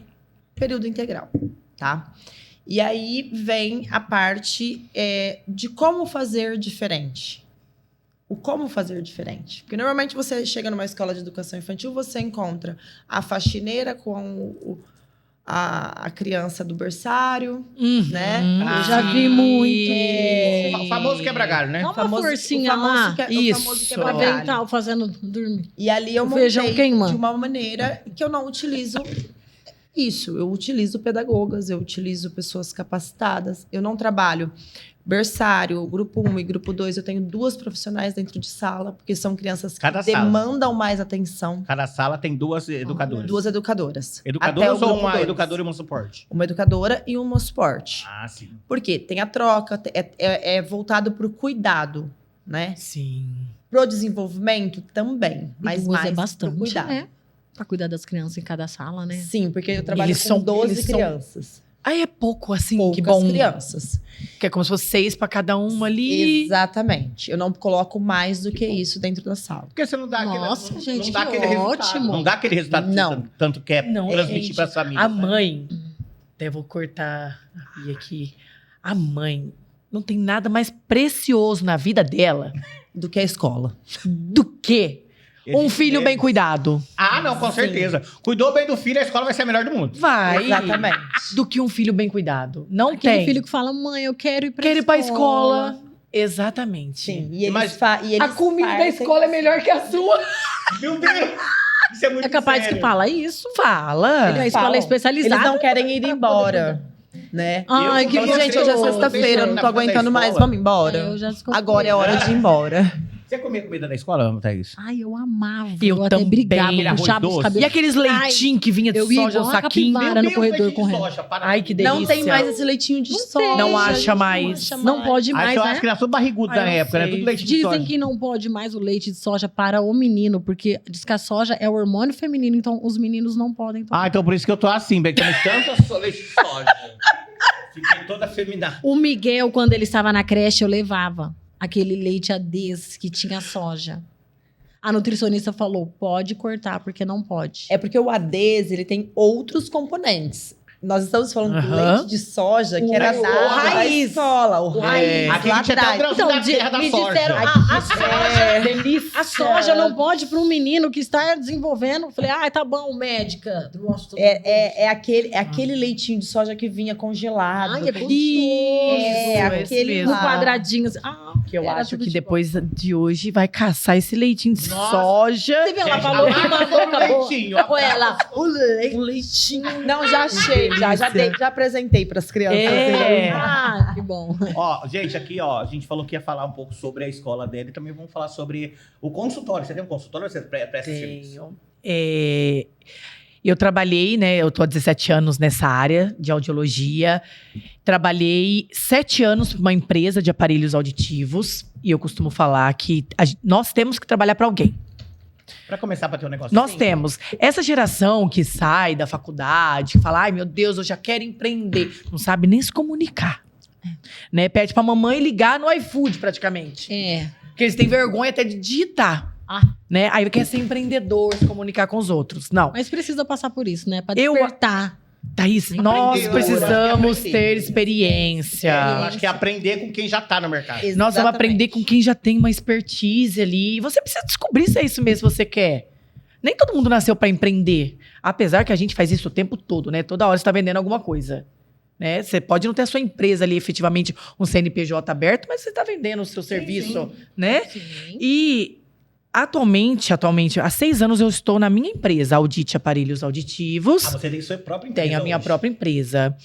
período integral, tá? E aí vem a parte de como fazer diferente. O como fazer diferente. Porque normalmente você chega numa escola de educação infantil, você encontra a faxineira com a criança do berçário, né? Eu já vi muito. O famoso quebra-galho, né? Dá uma forcinha lá. Isso. O famoso Pra quebra-galho. avental, fazendo dormir. E ali eu O feijão montei queima. de uma maneira que eu não utilizo isso. Eu utilizo pedagogas, eu utilizo pessoas capacitadas. Eu não trabalho berçário, grupo 1 e grupo 2. Eu tenho 2 profissionais dentro de sala, porque são crianças que Cada sala. demandam mais atenção. Cada sala tem 2 educadoras. 2 educadoras. Até Educadoras o ou grupo uma 2. educadora e um suporte? Uma educadora e uma suporte. Ah, sim. Por quê? Tem a troca, é voltado para o cuidado, né? Sim. Pro desenvolvimento também, mas 2 mais é bastante, pro cuidado. né? Pra cuidar das crianças em cada sala, né? Sim, porque eu trabalho Eles com são- 12 eles são- crianças. Aí é pouco, assim, Poucas que bom. crianças. Que é como se fosse 6 pra cada uma ali. Exatamente. Eu não coloco mais do que isso dentro da sala. Porque você não dá Nossa, aquele, gente, não dá que aquele resultado. ótimo. Não dá aquele resultado que Não. você tanto quer Não, transmitir gente, para as famílias. A né? mãe, até vou cortar a Bia aqui. A mãe não tem nada mais precioso na vida dela Do que a escola. do que um filho bem cuidado. Ah, não, com certeza. Cuidou bem do filho, a escola vai ser a melhor do mundo. Vai. Exatamente. Do que um filho bem cuidado. Não Aquele tem. filho que fala, mãe, eu quero ir pra Quer ir pra escola. Exatamente. Sim. E eles, Mas e eles A comida da partem- escola é melhor que a sua. Meu Deus! Isso é muito É capaz sério. que fala isso. Fala. A escola falam. é especializada. Eles não querem ir embora, né? Ai, Eu- que eu- bom. Gente, hoje é eu- sexta-feira, eu não tô na frente da aguentando mais, escola. vamos embora. Eu já desconfiei. Agora é hora de ir embora. Você comia comida da escola, Thaís? Ai, eu amava. Eu até também. brigava, Arroz puxava os doce. E cabelos. aqueles leitinhos que vinha de eu ia soja, igual um uma saquinho. capivara no corredor leite de correndo. soja, para Ai, com que isso. delícia. Não tem mais esse leitinho de soja. Não acha gente, mais. acha Não pode Aí mais, eu né? acho que era tudo barrigudo Ai, na não época, né? sei. Tudo leite de soja. Dizem que não pode mais o leite de soja para o menino, porque diz que a soja é o hormônio feminino, então os meninos não podem tomar. Ah, então por isso que eu tô assim, bem, tomei tanto leite de soja. Fiquei toda feminina. O Miguel, quando ele estava na creche, eu levava aquele leite ADES que tinha soja. A nutricionista falou, pode cortar, porque não pode. É porque o ADES, ele tem outros componentes. Nós estamos falando do Aham. leite de soja, que era O dado da raiz. escola. O raiz, Aqui lá a gente até atrás. o grãozinho da terra da me soja. disseram, Delícia. a soja não pode para um menino que está desenvolvendo. Eu falei, tá bom, médica. Gosto. É aquele leitinho de soja que vinha congelado. Ai, é com- gostoso. É, Isso, aquele esse mesmo. No lá. quadradinho. Assim. Que eu Era acho tudo que de depois de hoje vai caçar esse leitinho de Nossa. soja. Você vê, ela Gente, falou a que marca mandou, do acabou. leitinho, Ou ela, o leite. Um leitinho. Não, já achei, já apresentei para as crianças. É. Que bom. Ó, gente, aqui, ó, a gente falou que ia falar um pouco sobre a escola dele, também vamos falar sobre o consultório. Você tem um consultório ou você presta serviço? Tenho. Eu trabalhei, né? Eu tô há 17 anos nessa área de audiologia. Trabalhei 7 anos para uma empresa de aparelhos auditivos. E eu costumo falar que nós temos que trabalhar para alguém. Pra começar pra ter um negócio Nós assim. temos. Essa geração que sai da faculdade, que fala, ai meu Deus, eu já quero empreender. Não sabe nem se comunicar. Né? Pede pra mamãe ligar no iFood, praticamente. É. Porque eles têm vergonha até de digitar. Né? Aí quer ser empreendedor, se comunicar com os outros. Não. Mas precisa passar por isso, né? Pra Eu- despertar. Thaís, nós Aprender, precisamos aprender. ter experiência. Eu acho que é aprender com quem já tá no mercado. Nós vamos Exatamente. aprender com quem já tem uma expertise ali. E você precisa descobrir se é isso mesmo que você quer. Nem todo mundo nasceu para empreender. Apesar que a gente faz isso o tempo todo, né? Toda hora você tá vendendo alguma coisa. Né? Você pode não ter a sua empresa ali, efetivamente, um CNPJ aberto, mas você tá vendendo o seu serviço, né? Sim. E atualmente, há 6 anos eu estou na minha empresa, Audite Aparelhos Auditivos. Ah, você tem sua própria empresa. Tenho a minha hoje. própria empresa,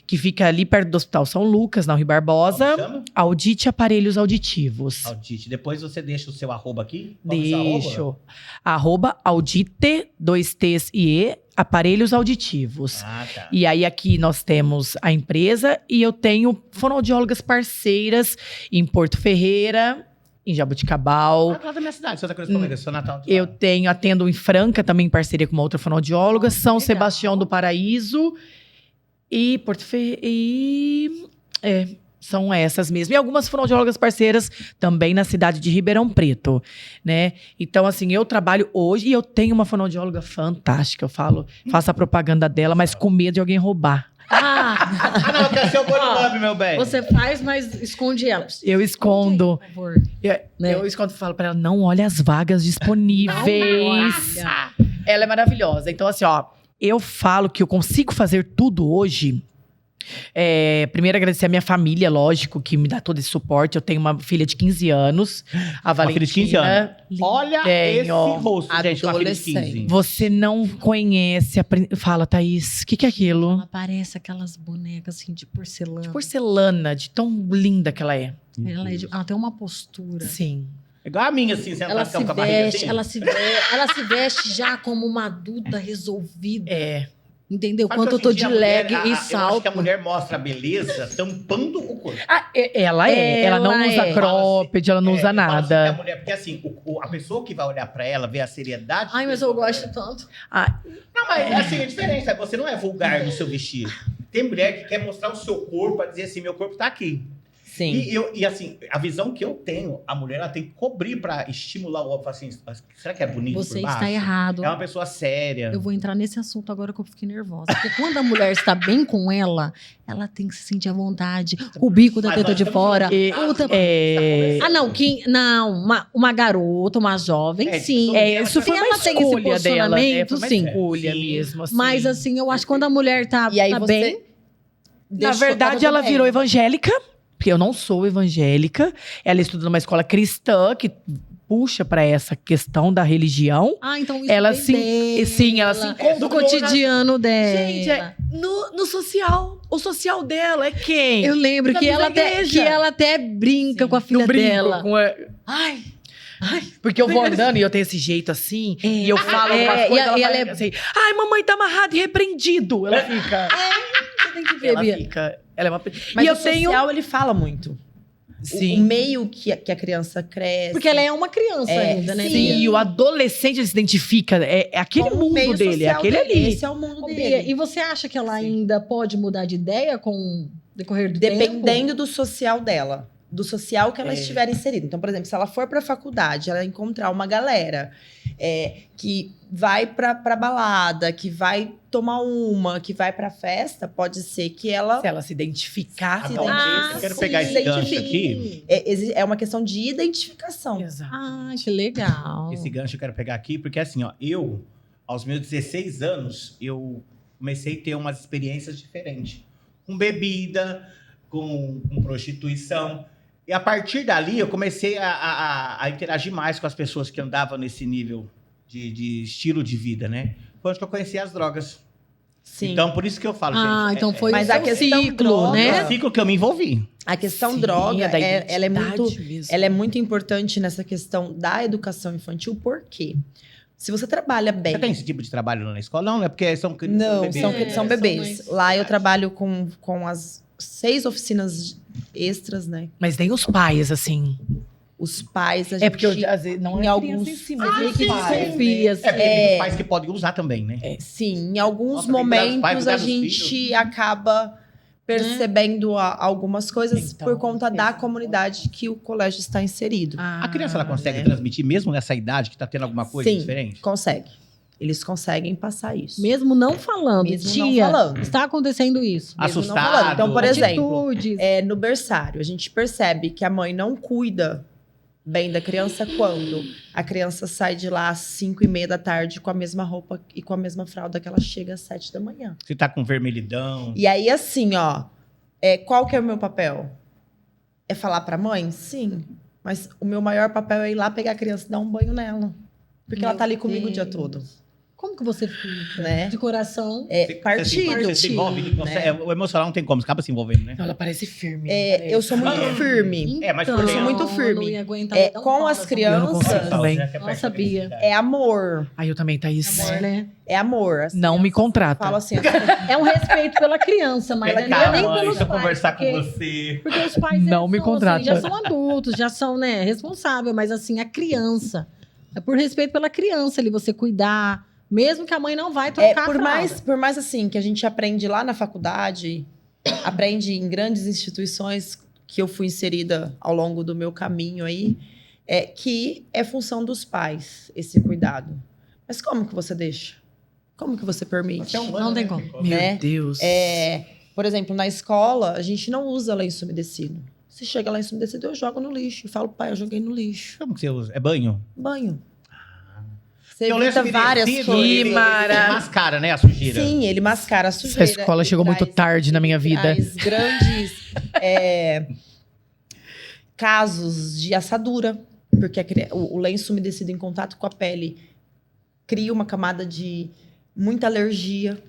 que fica ali perto do Hospital São Lucas, na Rui Barbosa. Como chama? Audite Aparelhos Auditivos. Audite. Depois você deixa o seu arroba aqui. Qual que é o seu arroba? Deixo. Audite, 2 T's e E, Aparelhos Auditivos. Ah, tá. E aí aqui nós temos a empresa e eu tenho fonoaudiólogas parceiras em Porto Ferreira, em Jaboticabal. Ah, lá da minha cidade, Santa Cruz do Palmeiras, seu Natal. de lá. Eu atendo em Franca, também em parceria com uma outra fonoaudióloga, São legal. Sebastião do Paraíso e Porto Ferreira. São essas mesmo. E algumas fonoaudiólogas parceiras também na cidade de Ribeirão Preto, né? Então, assim, eu trabalho hoje e eu tenho uma fonoaudióloga fantástica, eu faço a propaganda dela, mas com medo de alguém roubar. Ah, Ah, não, eu quero ser o body love, meu bem. você faz, mas esconde ela. Eu escondo. Por favor. Eu, eu escondo e falo pra ela, não olha as vagas disponíveis. Olha. Ela é maravilhosa. Então, assim, ó, eu falo que eu consigo fazer tudo hoje. Primeiro, agradecer a minha família, lógico, que me dá todo esse suporte. Eu tenho uma filha de 15 anos, a Uma Valentina. filha de 15 anos. Olha Tenho. esse rosto, gente, uma filha de 15. Adolescente. Você não conhece. Fala, Thaís, o que é aquilo? Ela parece aquelas bonecas assim de porcelana. De porcelana, de tão linda que ela é. Ela tem uma postura. Sim. Igual a minha, assim, sentada Ela com se a barriga veste, assim. ela se veste já como uma adulta resolvida. É. Entendeu? Sabe Quanto que eu tô hoje em de dia a leg mulher, e Eu acho salto. que a mulher mostra a beleza tampando o corpo. Ela é. Ela não Ela usa é. cropped, ela não usa Eu falo assim, que a nada. mulher, porque assim, a pessoa que vai olhar pra ela, ver a seriedade... Ai, mas eu gosto tanto. Não, mas assim, é diferente, sabe? Você não é vulgar no seu vestido. Tem mulher que quer mostrar o seu corpo, pra dizer assim, meu corpo tá aqui. Sim. E assim, a visão que eu tenho, a mulher ela tem que cobrir pra estimular o homem. Assim, será que é bonito Você por baixo? está errado. É uma pessoa séria. Eu vou entrar nesse assunto agora que eu fiquei nervosa. Porque quando a mulher está bem com ela tem que se sentir à vontade. Com o bico da Mas teta nós de estamos fora. E- Outra- é, Ah, não. Uma garota, uma jovem, É, sim. isso foi Se uma ela tem esse escolha dela, né? Foi posicionamento, uma sim. escolha Sim. mesmo, assim. Mas assim, eu acho que quando a mulher tá, E aí tá você bem. Na deixou, verdade, tá ela tudo virou bem. evangélica, porque eu não sou evangélica. Ela estuda numa escola cristã que puxa pra essa questão da religião. Ah, então isso Ela vem se- dela, sim, ela se encontrou do cotidiano dela. Gente, no social. O social dela é quem? Eu lembro Da que ela, mesma até, igreja. que ela até brinca com a filha Eu brinco dela. com a- Ai, Porque eu vou andando e eu tenho esse jeito assim, É. e eu falo É, algumas e coisas, ela ela é- fala assim, ai, mamãe tá amarrada e repreendido. Ela fica... você tem que ver, ela Bia. fica... Ela é uma... Mas e eu o tenho... social, ele fala muito. Sim. O meio que a criança cresce. Porque ela é uma criança É, ainda, né? sim. Bia? Sim, o adolescente ele se identifica, é aquele com o mundo meio dele, é social aquele dele. ali. Esse é o mundo Ô, Bia, dele. e você acha que ela Sim. ainda pode mudar de ideia com o decorrer do tempo? Dependendo do social dela. Do social que ela É. estiver inserida. Então, por exemplo, se ela for pra faculdade, ela encontrar uma galera que vai pra balada, que vai tomar uma, que vai pra festa, pode ser que ela... Se ela se identificar. Se com identifica. eu quero sim, pegar esse gancho identifica. aqui. É uma questão de identificação. Exato. Ah, que legal. Esse gancho eu quero pegar aqui, porque assim, ó, eu, aos meus 16 anos, eu comecei a ter umas experiências diferentes. Com bebida, com prostituição. E a partir dali, eu comecei a interagir mais com as pessoas que andavam nesse nível de estilo de vida, né? Foi onde que eu conheci as drogas. Sim. Então, por isso que eu falo, Ah, gente. então foi mas o a seu questão ciclo, droga- É né? o ciclo que eu me envolvi. A questão Sim, droga, da ela é muito... identidade mesmo. Ela é muito importante nessa questão da educação infantil, por quê? Se você trabalha bem... Você tem esse tipo de trabalho na escola? Não, é porque são Não, bebês. são, É, são são bebês. mais- Lá eu trabalho com as 6 oficinas extras, né? Mas nem os pais, assim. Os pais, a gente... É porque eu, às vezes, não em é alguns- criança em si, mas Ah, meio que sim, pai, desconfia, né? É, porque tem os pais que podem usar também, né? Sim, em alguns Nossa, tem que cuidar dos momentos pais, a cuidar dos gente acaba percebendo algumas coisas Então, por conta da esse- comunidade que o colégio está inserido. A criança, ela consegue né? transmitir, mesmo nessa idade, que tá tendo alguma coisa Sim, diferente? consegue. Eles conseguem passar isso. Mesmo não falando, Mesmo não tia, falando. está acontecendo isso. Mesmo não Assustado. falando. Então, por exemplo, Atitudes. no berçário, a gente percebe que a mãe não cuida bem da criança quando a criança sai de lá às 5:30 da tarde com a mesma roupa e com a mesma fralda que ela chega às 7 da manhã. Você tá com vermelhidão. E aí, assim, ó, qual que é o meu papel? É falar pra mãe? Sim. Mas o meu maior papel é ir lá pegar a criança e dar um banho nela. Porque ela Meu tá ali comigo o dia Deus. todo, Como que você fica? né? De coração. Partido. Você se envolve, né? o emocional não tem como, você acaba se envolvendo, né? Ela parece firme. Eu sou muito firme. Mas Então, por exemplo, muito firme. eu não ia aguentar dar um Com pau as nessa crianças, Eu não consigo também. Nossa, Bia. É amor. Aí eu também, Thaís. Amor, né? É amor. Assim, Não me contrata. falo assim, É um respeito pela criança, mas Vem não é cá, nem mãe, pelos deixa eu pais. conversar com porque, você. porque os pais Não eles me são, contrata. assim, já são adultos, já são, né, responsáveis, mas assim, a criança. É por respeito pela criança ali, você cuidar, mesmo que a mãe não vai trocar a por fralda. mais assim que a gente aprende lá na faculdade, aprende em grandes instituições que eu fui inserida ao longo do meu caminho aí, que é função dos pais esse cuidado. Mas como que você deixa? Como que você permite? Você é humano, Não tem né? como. Meu né? Deus. Por exemplo, na escola, a gente não usa lenço umedecido. Se chega lenço umedecido, eu jogo no lixo. E falo, pai, eu joguei no lixo. Como que você usa? É banho? Banho. Você Então, o lenço evita várias umedecido, coisas. ele mara- mascara, né, a sujeira. Sim, ele mascara a sujeira. Essa escola ele chegou muito traz- tarde na minha ele vida. Traz grandes casos de assadura, porque o lenço umedecido em contato com a pele cria uma camada de muita alergia,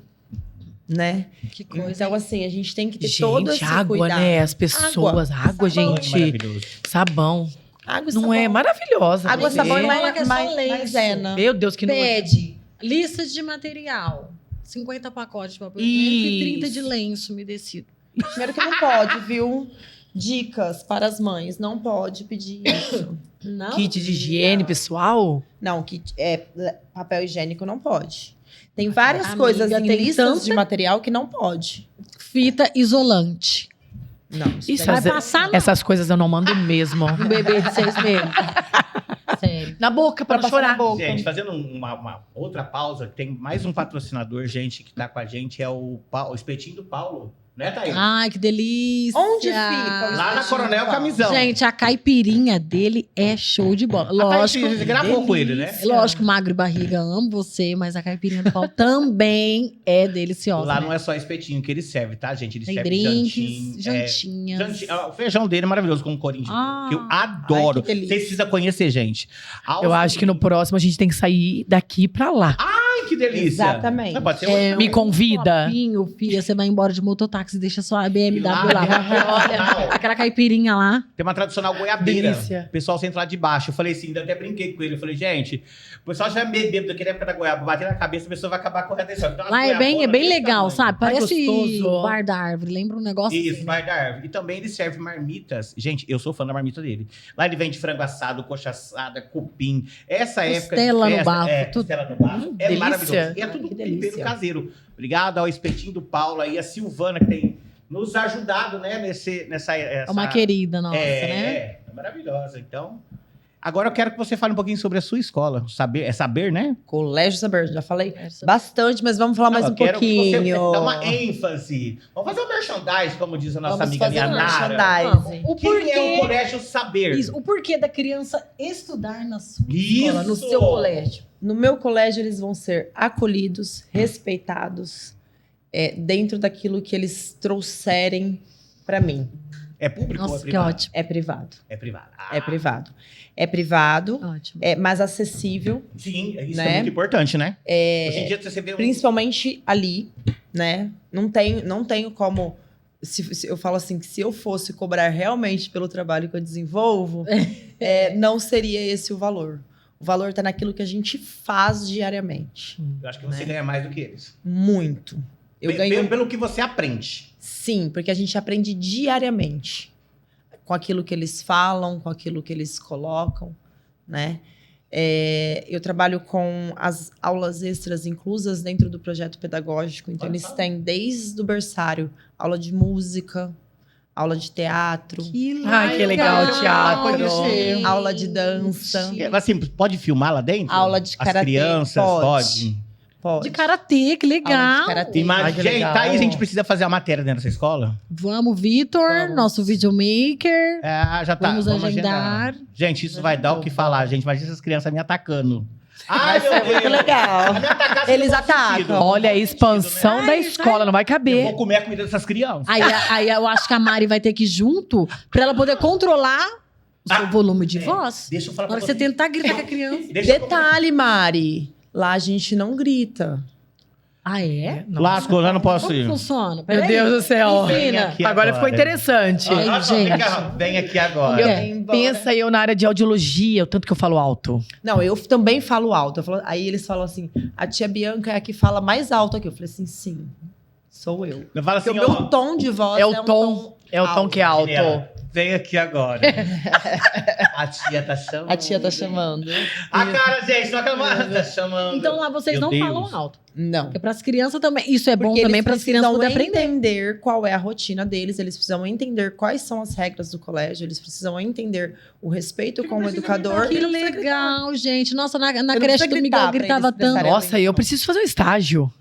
né? Que coisa. Então, assim, a gente tem que ter todo Gente, esse água, cuidado. né? As pessoas. Água, Sabão. gente. Maravilhoso. Sabão. Água e Não sabão. é maravilhosa. Água, você. sabão e Fala que é só lenço. maisena. Meu Deus, que nojo. Pede listas de material. 50 pacotes de papel higiênico e 30 de Isso. lenço umedecido. Primeiro que não pode, viu? Dicas para as mães. Não pode pedir isso. Não? Kit de higiene pessoal? Não, papel higiênico não pode. Tem várias Amiga, coisas em tem listas tanta- de material que não pode. Fita isolante. Não, Isso, daí- Vai passar no Essas coisas eu não mando mesmo. um bebê de 6 meses. Sério. Na boca, pra não passar na chorar. boca. Gente, fazendo uma outra pausa, tem mais um patrocinador, gente, que tá com a gente, é o Espetinho do Paulo. Né, Thaís? Ai, que delícia. Onde fica o Lá na Coronel Camisão. Gente, a caipirinha dele é show de bola. Lógico. Você gravou com ele, né? Lógico, magro e barriga, amo você, mas a caipirinha do Paulo também é deliciosa. Lá né? não é só espetinho que ele serve, tá, gente? Ele Tem serve drinks, jantinho, jantinhas. o feijão dele é maravilhoso com corinho de Ah. que eu adoro. Ai, que delícia. Vocês precisam conhecer, gente. Eu acho que no próximo a gente tem que sair daqui pra lá. Ai, que delícia. Exatamente. Não, pode ser É, um- Me convida. Copinho, filha, você vai embora de mototáxi, deixa só a BMW Lá, lá. tem uma Porque, olha, tradicional- aquela caipirinha lá. Tem uma tradicional goiabeira. Delícia. O pessoal senta lá de baixo. Eu falei assim, ainda até brinquei com ele. Eu falei, gente, o pessoal já é meio bêbado daquela época da goiaba. Bater na cabeça, a pessoa vai acabar correndo atenção. Então, Lá é bem legal, sabe? Ai, Parece gostoso. o Bar da Árvore. Lembra um negócio Isso, assim. Bar da Árvore. E também ele serve marmitas. Gente, eu sou fã da marmita dele. Lá ele vende frango assado, coxa assada, cupim. Essa época de Costela no festa, bafo, tudo. costela no bafo. É delícia. maravilhoso. E é Ai, tudo que tempero delícia. caseiro. Obrigado ao Espetinho do Paulo aí, a Silvana, que tem nos ajudado, né, nessa... É uma querida nossa, né? É maravilhosa. Então, agora eu quero que você fale um pouquinho sobre a sua escola. Saber, né? Colégio Saber, já falei Essa- bastante, mas vamos falar mais Não, um eu quero que você pouquinho. dá uma ênfase. Vamos fazer um merchandise, como diz a nossa Vamos amiga fazer um Nara. merchandising. O Que é o porquê, Colégio Saber? isso, o porquê da criança estudar na sua Isso! escola, no seu colégio. No meu colégio, eles vão ser acolhidos, respeitados, dentro daquilo que eles trouxerem para mim. É público ou é Nossa, que privado? ótimo. É privado. É privado. É privado. É privado, Ótimo. mas acessível, Sim, isso Né? é muito importante, né? Hoje em dia você vê principalmente ali, né? Não tenho como. Se eu falo assim, que se eu fosse cobrar realmente pelo trabalho que eu desenvolvo, não seria esse o valor. O valor está naquilo que a gente faz diariamente. Eu acho que você Né? ganha mais do que eles. Muito. Eu Pe- ganho. pelo que você aprende. Sim, porque a gente aprende diariamente com aquilo que eles falam, com aquilo que eles colocam, né? Eu trabalho com as aulas extras inclusas dentro do projeto pedagógico. Então, eles têm desde o berçário, aula de música, aula de teatro, Ai, que legal, teatro. gente. aula de dança, Assim, pode filmar lá dentro? aula de karatê. As crianças, pode? Pode. De karatê, que legal. Aula de karatê. Imagina, Ai, que gente, legal. tá aí, a gente precisa fazer a matéria dentro dessa escola? Vamos, Vitor, Vamos. nosso videomaker. Já tá. Vamos agendar. Gente, isso vai dar o que falar, gente. Imagina essas crianças me atacando. Ai, Vai ser muito legal. Eles atacam. Olha a expansão da escola, não vai Eu caber. vou comer a comida dessas crianças. Aí eu acho que a Mari vai ter que ir junto pra ela poder controlar o seu volume de voz. Deixa eu falar Na hora pra que você tentar gritar com a criança. Deixa eu- Detalhe, Mari. Lá a gente não grita. Ah, é? Lasco, eu já não posso Como ir. funciona? Meu Peraí. Deus do céu. Ensina. aqui Agora ficou interessante. Aí, Ah, gente. Vem aqui agora. Eu- Embora. Pensa eu na área de audiologia, o tanto que eu falo alto. Não, eu também falo alto. Aí eles falam assim, a tia Bianca é a que fala mais alto aqui. Eu falei assim, sim, sou eu. Eu falo Porque assim, o meu ó, tom de voz É um o tom. É o tom que é alto. Juliana, vem aqui agora. A tia tá chamando. A tia tá chamando. A cara, gente, não acaba. Tá chamando. Então lá vocês Meu não Deus. falam alto. Não. Porque pras crianças também. Isso é bom Porque também eles para as crianças precisam poderem aprender. entender qual é a rotina deles, eles precisam entender quais são as regras do colégio, eles precisam entender o respeito com o educador. Que legal, gente. Nossa, na não creche precisa do gritar Miguel pra gritava eles tanto. prestarem Nossa, eu preciso fazer um estágio.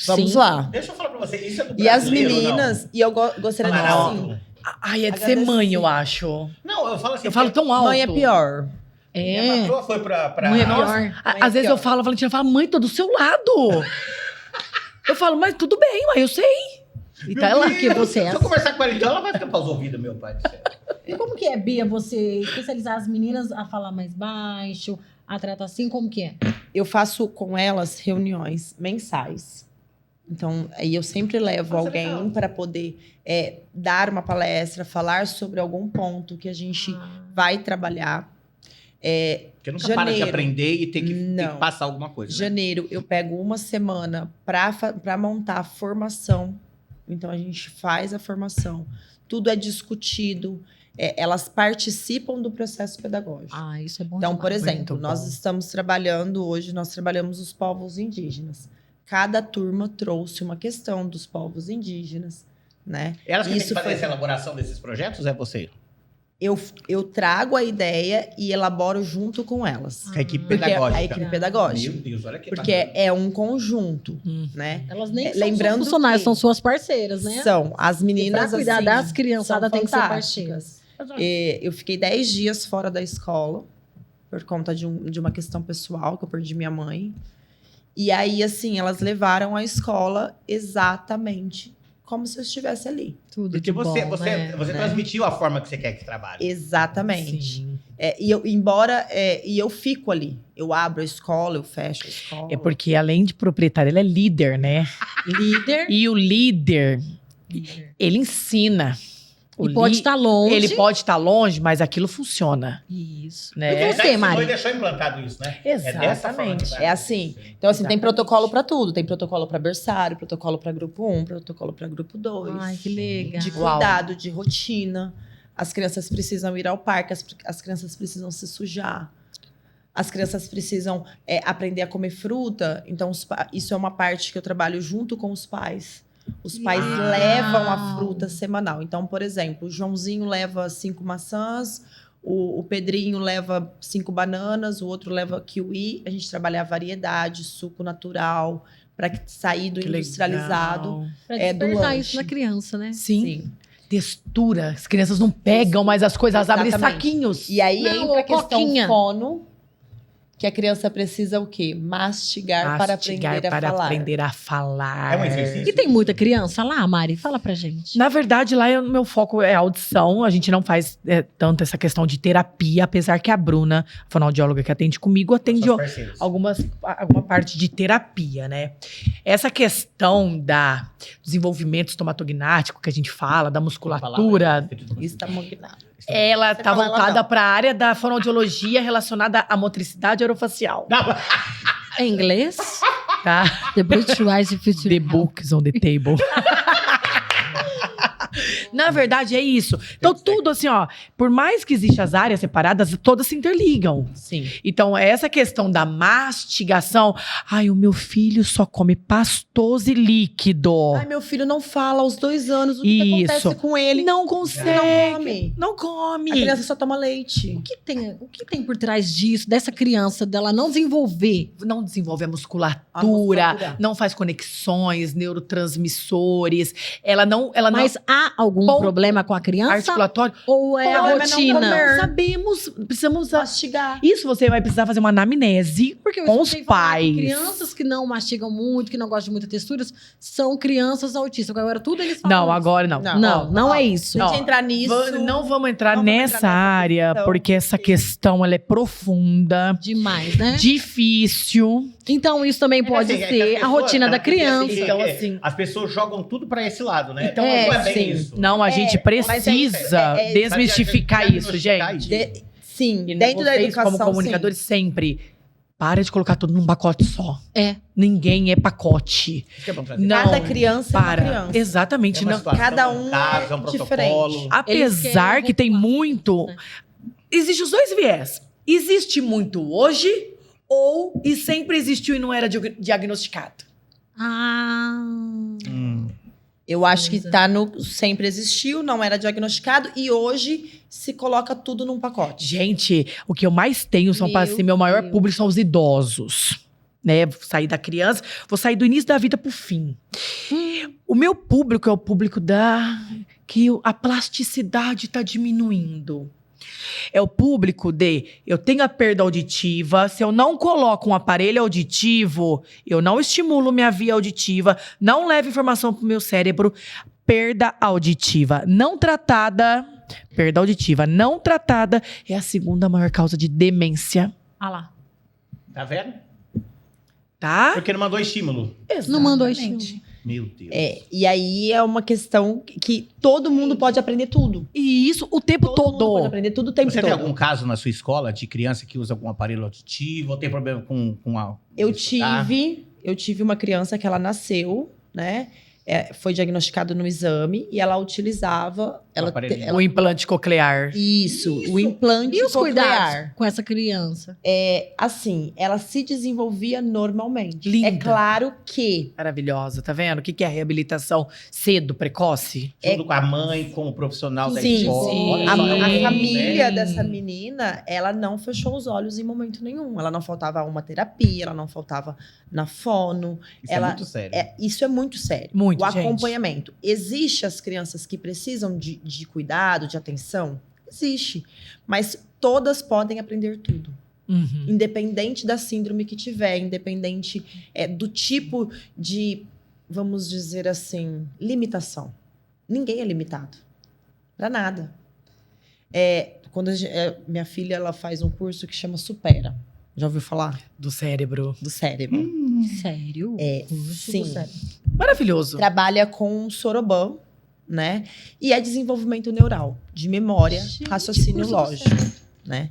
Vamos Sim. lá. Deixa eu falar pra você, isso é do E as brasileiro, meninas, e eu gostaria de dizer Não. assim, Ai, é de ser Agradecer. mãe, eu acho. Não, eu falo assim. Eu falo tão alto. mãe é pior. Minha É. patroa foi pra... Mãe é Nossa, pior. Mãe é Às vezes eu pior. falo, a Valentina fala, mãe, tô do seu lado. Eu falo, mas tudo bem, mãe, eu sei. E tá lá. que você é Se eu conversar com ela, então ela vai ficar para os ouvidos, meu pai do céu. E como que é, Bia, você especializar as meninas a falar mais baixo, a tratar assim, como que é? Eu faço com elas reuniões mensais. Então, aí eu sempre levo Nossa, alguém legal. para poder dar uma palestra, falar sobre algum ponto que a gente vai trabalhar. Porque nunca para de Janeiro. aprender e tem que Não. passar alguma coisa. Né? Janeiro, eu pego uma semana para montar a formação. Então, a gente faz a formação. Tudo é discutido. Elas participam do processo pedagógico. Ah, isso é bom Então, por demais. exemplo, Muito nós bom. estamos trabalhando hoje, nós trabalhamos os povos indígenas. Cada turma trouxe uma questão dos povos indígenas, né? Elas que têm que Isso fazer foi- essa elaboração desses projetos, é você? Eu trago a ideia e elaboro junto com elas. A equipe Porque pedagógica. a equipe pedagógica. Meu Deus, olha que Porque bacana. é um conjunto, Hum. né? Elas nem são Lembrando suas funcionárias, que são suas parceiras, né? São. As E meninas, pra cuidar assim, das criançadas são tem que ser fantásticas. Eu fiquei 10 dias fora da escola por conta de uma questão pessoal, que eu perdi minha mãe. E aí, assim, elas levaram a escola exatamente como se eu estivesse ali. Tudo Porque de você bom, né? transmitiu a forma que você quer que trabalhe. Exatamente. Sim. E eu fico ali. Eu abro a escola, eu fecho a escola. É porque, além de proprietário, ele é líder, né? Líder. E o líder, ele ensina. O E pode li- estar longe. Ele pode estar longe, mas aquilo funciona. Isso. Né? E Ele você, já ensinou Mari? e deixou implantado isso, né? Exatamente. É dessa forma que vai É assim. acontecer. Então, assim, tem Exatamente. protocolo para tudo. Tem protocolo para berçário, protocolo para grupo 1, protocolo para grupo 2. Ai, que legal. De Uau. cuidado, de rotina. As crianças precisam ir ao parque, as crianças precisam se sujar. As crianças precisam aprender a comer fruta. Então, isso é uma parte que eu trabalho junto com os pais. Os pais Legal. levam a fruta semanal. Então, por exemplo, o Joãozinho leva 5 maçãs, o Pedrinho leva 5 bananas, o outro leva kiwi. A gente trabalha a variedade, suco natural, para sair do Que industrializado. legal. Pra do despertar lanche. isso na criança, né? Sim. Textura. As crianças não pegam mais as coisas, elas abrem Exatamente. saquinhos. E aí Não, entra a questão coquinha. fono, que a criança precisa o quê? Mastigar para Mastigar aprender a para falar. aprender a falar. É um exercício. E tem muita criança lá, Mari? Fala pra gente. Na verdade, lá o meu foco é audição. A gente não faz tanto essa questão de terapia, apesar que a Bruna, a fonoaudióloga que atende comigo, atende Suas parceiras. alguma parte de terapia, né? Essa questão da desenvolvimento estomatognático que a gente fala, da musculatura, Estamognado. ela Você tá fala ela voltada não. para a área da fonoaudiologia relacionada à motricidade orofacial, Não, Em inglês? tá? The British Wise Future. The books on the table. Na verdade, é isso. Então, tudo assim, ó, por mais que existam as áreas separadas, todas se interligam. Sim. Então, essa questão da mastigação. Ai, o meu filho só come pastoso e líquido. Ai, meu filho não fala aos 2 anos. O que Isso. acontece com ele? Não consegue. Não come. Não come. A criança só toma leite. O que tem por trás disso, dessa criança, dela não desenvolver? Não desenvolve a A musculatura, musculatura. não faz conexões, neurotransmissores. Ela não. Mas há algum Bom, problema com a criança? Articulatório. Ou é a Problema é não rotina? comer. Sabemos, precisamos. Mastigar. Isso você vai precisar fazer uma anamnese Porque eu com os escutei falar que pais. crianças que não mastigam muito, que não gostam de muitas texturas, são crianças autistas. Agora, tudo eles falam. Não, isso. agora não. Não é isso. Se a gente Não. entrar nisso... Não vamos entrar Não vamos nessa entrar nessa área, questão. porque essa questão ela é profunda, Demais, né? difícil. Então, isso também pode assim, é que ser as a pessoas- rotina da porque, criança. Então, assim- as pessoas jogam tudo pra esse lado, né? Então, não é sim. bem isso. Não, a gente precisa desmistificar isso, gente. Sim, E dentro da vocês, educação, como comunicadores, sempre. Para de colocar tudo num pacote só. É. Ninguém é pacote. Isso que é bom trazer. Não, Cada criança Para. é uma criança. Exatamente. É uma Não. situação, cada um um caso, é um é protocolo. diferente. Apesar querem que tem rotular, muito. né? Existe os dois viés. Existe muito hoje, ou e sempre existiu e não era diagnosticado. Ah. Eu acho que Pois é. tá no sempre existiu, não era diagnosticado e hoje se coloca tudo num pacote. Gente, o que eu mais tenho são Meu assim, meu maior Deus. público são os idosos. Né? Vou sair da criança, vou sair do início da vida pro fim. O meu público é o público que a plasticidade tá diminuindo. É o público eu tenho a perda auditiva, se eu não coloco um aparelho auditivo, eu não estimulo minha via auditiva, não levo informação pro meu cérebro, perda auditiva não tratada, perda auditiva não tratada é a segunda maior causa de demência, Ah lá. Tá vendo? tá? Porque não mandou estímulo. Não mandou Exatamente. estímulo. Meu Deus. E aí é uma questão que todo mundo pode aprender tudo. E isso o tempo Todo mundo pode todo. aprender tudo o tempo Você todo. tem algum caso na sua escola de criança que usa algum aparelho auditivo ou tem problema com a... Eu escutar? tive uma criança que ela nasceu, né? Foi diagnosticado no exame e ela utilizava. aparelhinho. O implante coclear. Isso, o implante E os coclear. cuidados com essa criança? Assim, ela se desenvolvia normalmente. Linda. É claro que Maravilhosa, tá vendo? O que é a reabilitação cedo, precoce? Junto com a mãe, como profissional da sim, escola. sim. Olha a só, né? família dessa menina, ela não fechou os olhos em momento nenhum. Ela não faltava uma terapia, ela não faltava na fono. Isso ela- é muito sério. Isso é muito sério. Muito, o gente. acompanhamento. Existe as crianças que precisam de cuidado, de atenção? Existe. Mas todas podem aprender tudo. Uhum. Independente da síndrome que tiver, independente do tipo de, vamos dizer assim, limitação. Ninguém é limitado. Pra nada. Quando minha filha ela faz um curso que chama Supera. Já ouviu falar? Do cérebro. Do cérebro. Sério? Curso Sim. do cérebro. Maravilhoso. Trabalha com Soroban, né? E é desenvolvimento neural, de memória, Gente, raciocínio curso do lógico, né?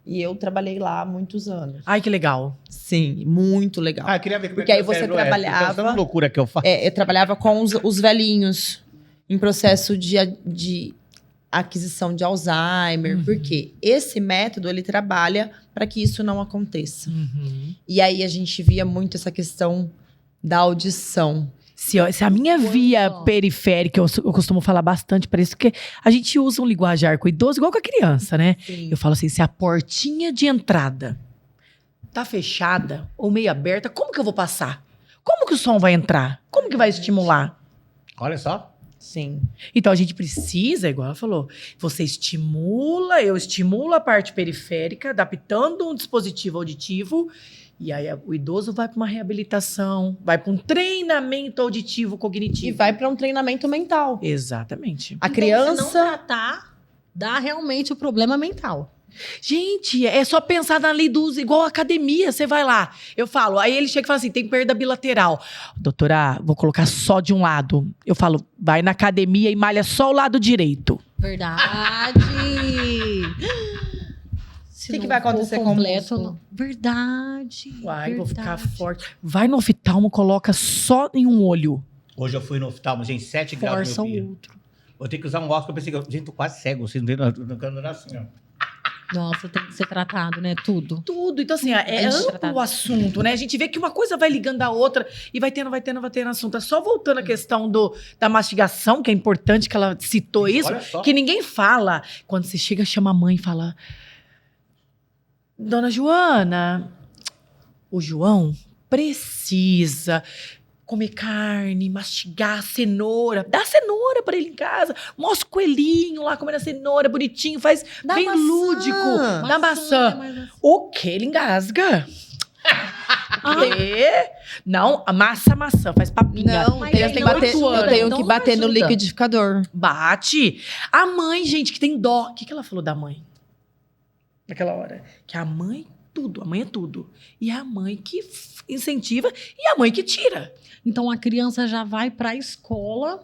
E eu trabalhei lá há muitos anos. Ai, que legal. Sim, muito legal. Ah, eu queria ver como Porque é que aí o você cérebro é. trabalhava- Porque é uma loucura que eu faço. Eu trabalhava com os velhinhos em processo de aquisição de Alzheimer, Uhum. porque esse método ele trabalha para que isso não aconteça. Uhum. E aí a gente via muito essa questão da audição. Se a minha Muito via bom. periférica, eu costumo falar bastante para isso, porque a gente usa um linguajar com idoso igual com a criança, né? Sim. Eu falo assim, se a portinha de entrada tá fechada ou meio aberta, como que eu vou passar? Como que o som vai entrar? Como que vai estimular? Olha só. Sim. Então a gente precisa, igual ela falou, eu estimulo a parte periférica, adaptando um dispositivo auditivo, e aí o idoso vai para uma reabilitação, vai para um treinamento auditivo cognitivo. E vai para um treinamento mental. Exatamente. A Então, criança. se não tratar, dá realmente o problema mental. Gente, é só pensar na lei do uso, igual a academia, você vai lá. Eu falo, aí ele chega e fala assim, tem perda bilateral. Doutora, vou colocar só de um lado. Eu falo, vai na academia e malha só o lado direito. Verdade! Se Que não vai for acontecer com o completo, músculo? não. Verdade. Uai, vou ficar verdade. forte. Vai no oftalmo, coloca só em um olho. Hoje eu fui no oftalmo, gente, 7 graus de Força o miopia. outro. Vou ter que usar um óculos, eu pensei que... Gente, tô quase cego, vocês não estão assim, ó. Nossa, tem que ser tratado, né? Tudo. Tudo. Então, assim, é Gente, amplo tratado. o assunto, né? A gente vê que uma coisa vai ligando a outra e vai tendo assunto. É só voltando à questão da mastigação, que é importante que ela citou isso, Olha só. que ninguém fala. Quando você chega, chama a mãe e fala: Dona Joana, o João precisa comer carne, mastigar cenoura. Dá cenoura pra ele em casa. Mostra o coelhinho lá comendo a cenoura, bonitinho, faz Dá bem maçã. lúdico. Dá maçã. Mas O que? Ele engasga. Não, amassa a maçã, faz papinha. Não, Mas eu ele tenho, não que bater, ajuda, eu tenho então que não bater no ajuda. liquidificador. Bate. A mãe, gente, que tem dó. O que ela falou da mãe? Naquela hora. Que a mãe, tudo. A mãe é tudo. E é a mãe que incentiva e a mãe que tira. Então a criança já vai pra escola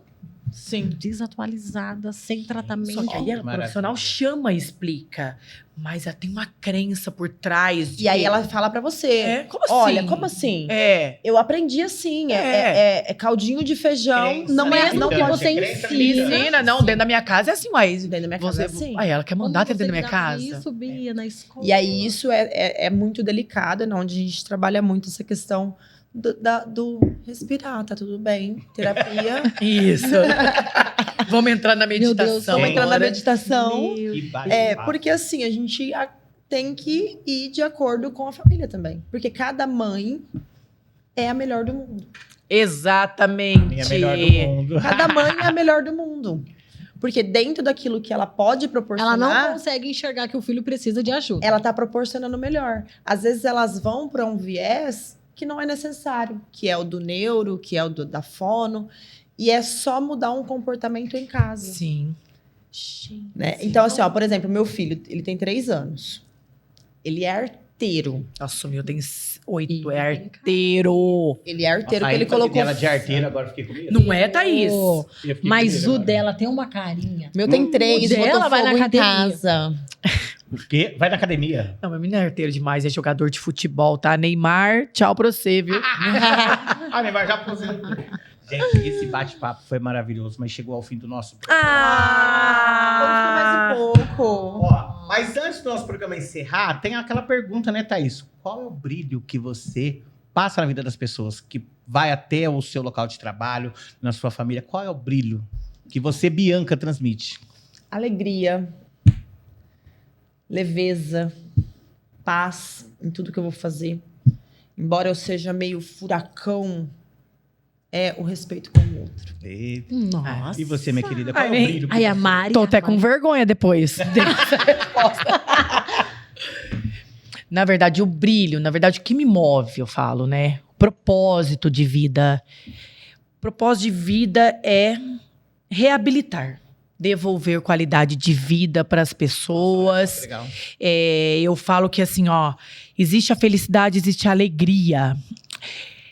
Sim. desatualizada, sem tratamento. Só que aí a Maravilha. profissional chama e explica. Mas ela tem uma crença por trás. E aí ela fala pra você. É, como assim? Olha, como assim? É. Eu aprendi assim. É caldinho de feijão. Crença, Não é. mesmo Não que pode você ser crença ensina. limitante. Menina, não, dentro da minha casa é assim, mas... dentro da minha casa. Você, É assim. Aí ela quer Como mandar dentro você da minha lidar casa. com isso, Bia, na escola? E aí isso é muito delicado, né? Onde a gente trabalha muito essa questão do respirar, tá tudo bem. Terapia. Isso. Vamos entrar na Meu Deus, meditação. Vamos entrar na agora. meditação. Meu Que bate-papo. Porque assim, a gente tem que ir de acordo com a família também. Porque cada mãe é a melhor do mundo. Exatamente. É a melhor do mundo. Cada mãe é a melhor do mundo. Porque dentro daquilo que ela pode Ela proporcionar, não consegue enxergar que o filho precisa de ajuda. ela tá proporcionando o melhor. Às vezes elas vão para um viés que não é necessário, que é o do neuro, que é o da fono, e é só mudar um comportamento em casa. Sim. Né? Então, assim, ó, por exemplo, meu filho, ele tem 3 anos. Ele é arteiro. Nossa, o meu tem 8, Ih, é arteiro. Ele é arteiro, Nossa, que ele aí, colocou. ela de arteira, agora eu fiquei com medo. Não é, Thaís? Oh, Eu fiquei mas com medo o agora. dela tem uma carinha. Meu tem 3, o dela botou vai na fogo em academia. casa. O quê? Vai na academia. Não, meu menino é arteiro demais, é jogador de futebol, tá? Neymar, tchau pra você, viu? Ah, Neymar já aposentou. Gente, esse bate-papo foi maravilhoso, mas chegou ao fim do nosso programa. Vamos ficar mais um pouco. Ó, mas antes do nosso programa encerrar, tem aquela pergunta, né, Thaís? Qual é o brilho que você passa na vida das pessoas, que vai até o seu local de trabalho, na sua família? Qual é o brilho que você, Bianca, transmite? Alegria, leveza, paz em tudo que eu vou fazer. Embora eu seja meio furacão, é o respeito com o outro. Eita. Nossa. E você, minha querida, qual Ai, é o nem- brilho? que Aí a você- Mari. Tô até com vergonha depois dessa resposta. Na verdade, o brilho, na verdade, o que me move, eu falo, né? O propósito de vida. O propósito de vida é reabilitar, devolver qualidade de vida para as pessoas. Legal. Eu falo que assim, ó, existe a felicidade, existe a alegria.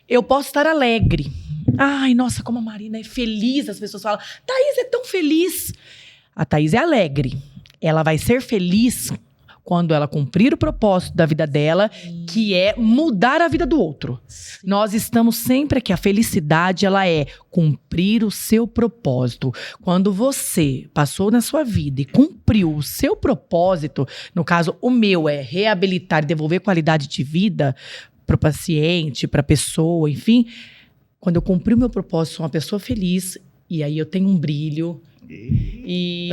Eu posso estar alegre. Ai, nossa, como a Marina é feliz. As pessoas falam, Thaís é tão feliz. A Thaís é alegre. Ela vai ser feliz quando ela cumprir o propósito da vida dela, que é mudar a vida do outro. Nós estamos sempre aqui. A felicidade, ela é cumprir o seu propósito. Quando você passou na sua vida e cumpriu o seu propósito, no caso, o meu é reabilitar e devolver qualidade de vida para o paciente, para a pessoa, enfim. Quando eu cumpri o meu propósito, sou uma pessoa feliz, e aí eu tenho um brilho. E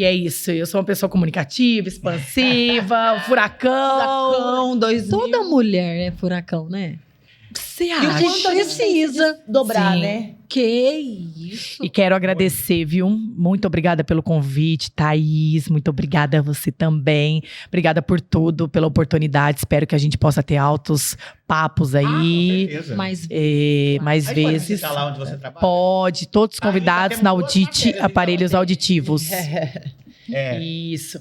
é isso. Eu sou uma pessoa comunicativa, expansiva, furacão. Furacão, 2000. Toda mulher é furacão, né? Você E o acha? que precisa. dobrar, Sim. né? Que isso? E quero agradecer, viu? Muito obrigada pelo convite, Thaís. Muito obrigada a você também. Obrigada por tudo, pela oportunidade. Espero que a gente possa ter altos papos aí. Mas Mais Aí pode vezes. citar lá onde você trabalha? Pode, todos os Ah, convidados ainda na temos duas Audite matérias, então, Aparelhos tem. Auditivos. É. Isso.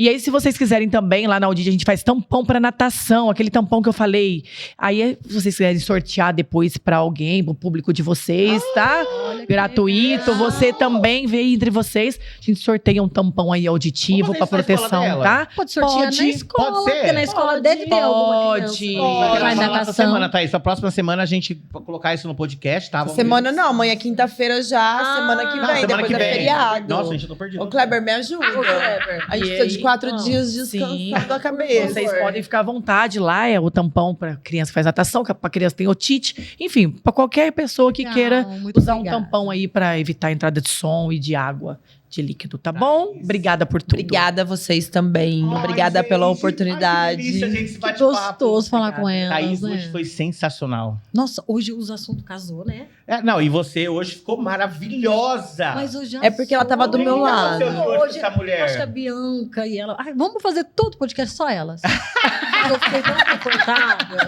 E aí, se vocês quiserem também, lá na Audide, a gente faz tampão pra natação, aquele tampão que eu falei. Aí, se vocês quiserem sortear depois pra alguém, pro público de vocês, tá? Olha que Gratuito. legal. Você também vê entre vocês. A gente sorteia um tampão aí auditivo Vamos pra fazer isso na escola proteção, dela. tá? Pode sortear Pode, na escola, pode ser? porque na escola Pode. deve ter alguma Pode. criança. Eu quero Vai falar essa natação. semana, Thaís. A próxima semana a gente vai colocar isso no podcast, tá? Vamos Semana ver. não, amanhã é quinta-feira já, semana que Não, vem, semana depois que é vem. feriado. Nossa, gente, eu tô perdido. Ô, Kleber, me ajuda. A gente E precisa de aí? 4 dias Sim. descansando a cabeça. Vocês podem ficar à vontade lá, é o tampão pra criança que faz natação, pra criança que tem otite. Enfim, pra qualquer pessoa que Não, queira muito usar obrigada. um tampão aí pra evitar a entrada de som e de água, de líquido, tá bom? Isso. Obrigada por tudo. Obrigada a vocês também. Ai, Obrigada gente, pela ai, que oportunidade. delícia, gente, esse Que bate-papo. gostoso falar com ela. Thaís né? hoje foi sensacional. Nossa, hoje os assuntos casou, né? Não, e você hoje ficou maravilhosa. Mas eu já É porque ela tava do meu Como é que lado. tá o seu de hoje com essa Eu acho que mulher? a Bianca e ela. Ai, vamos fazer todo o podcast só elas. eu fiquei tão confortável.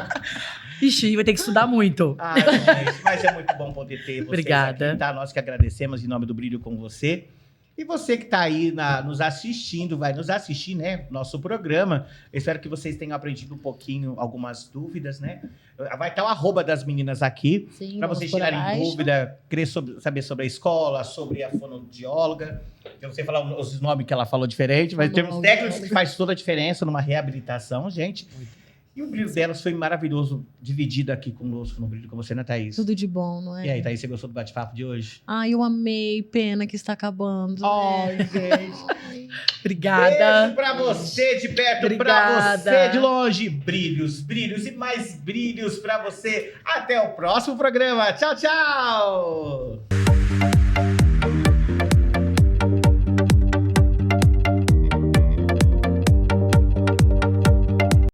Ixi, vai ter que estudar muito. Ai, gente, mas é muito bom poder ter vocês Obrigada. aqui, tá? Nós que agradecemos em nome do Brilho com você. E você que tá aí nos assistindo, vai nos assistir, né? Nosso programa. Eu espero que vocês tenham aprendido um pouquinho, algumas dúvidas, né? Vai estar o arroba das meninas aqui, Sim, para vamos vocês por tirarem abaixo. dúvida, querer saber sobre a escola, sobre a fonoaudióloga. Eu não sei falar os nomes que ela falou diferente, mas temos técnicos que faz toda a diferença numa reabilitação, gente. E o brilho delas foi maravilhoso, dividido aqui conosco, no Brilho com você, né, Thaís? Tudo de bom, não é? E aí, Thaís, você gostou do bate-papo de hoje? Ai, eu amei. Pena que está acabando. Ai, né? gente. Obrigada. Beijo pra você de perto, pra Obrigada. você de longe. Brilhos, brilhos e mais brilhos pra você. Até o próximo programa. Tchau, tchau!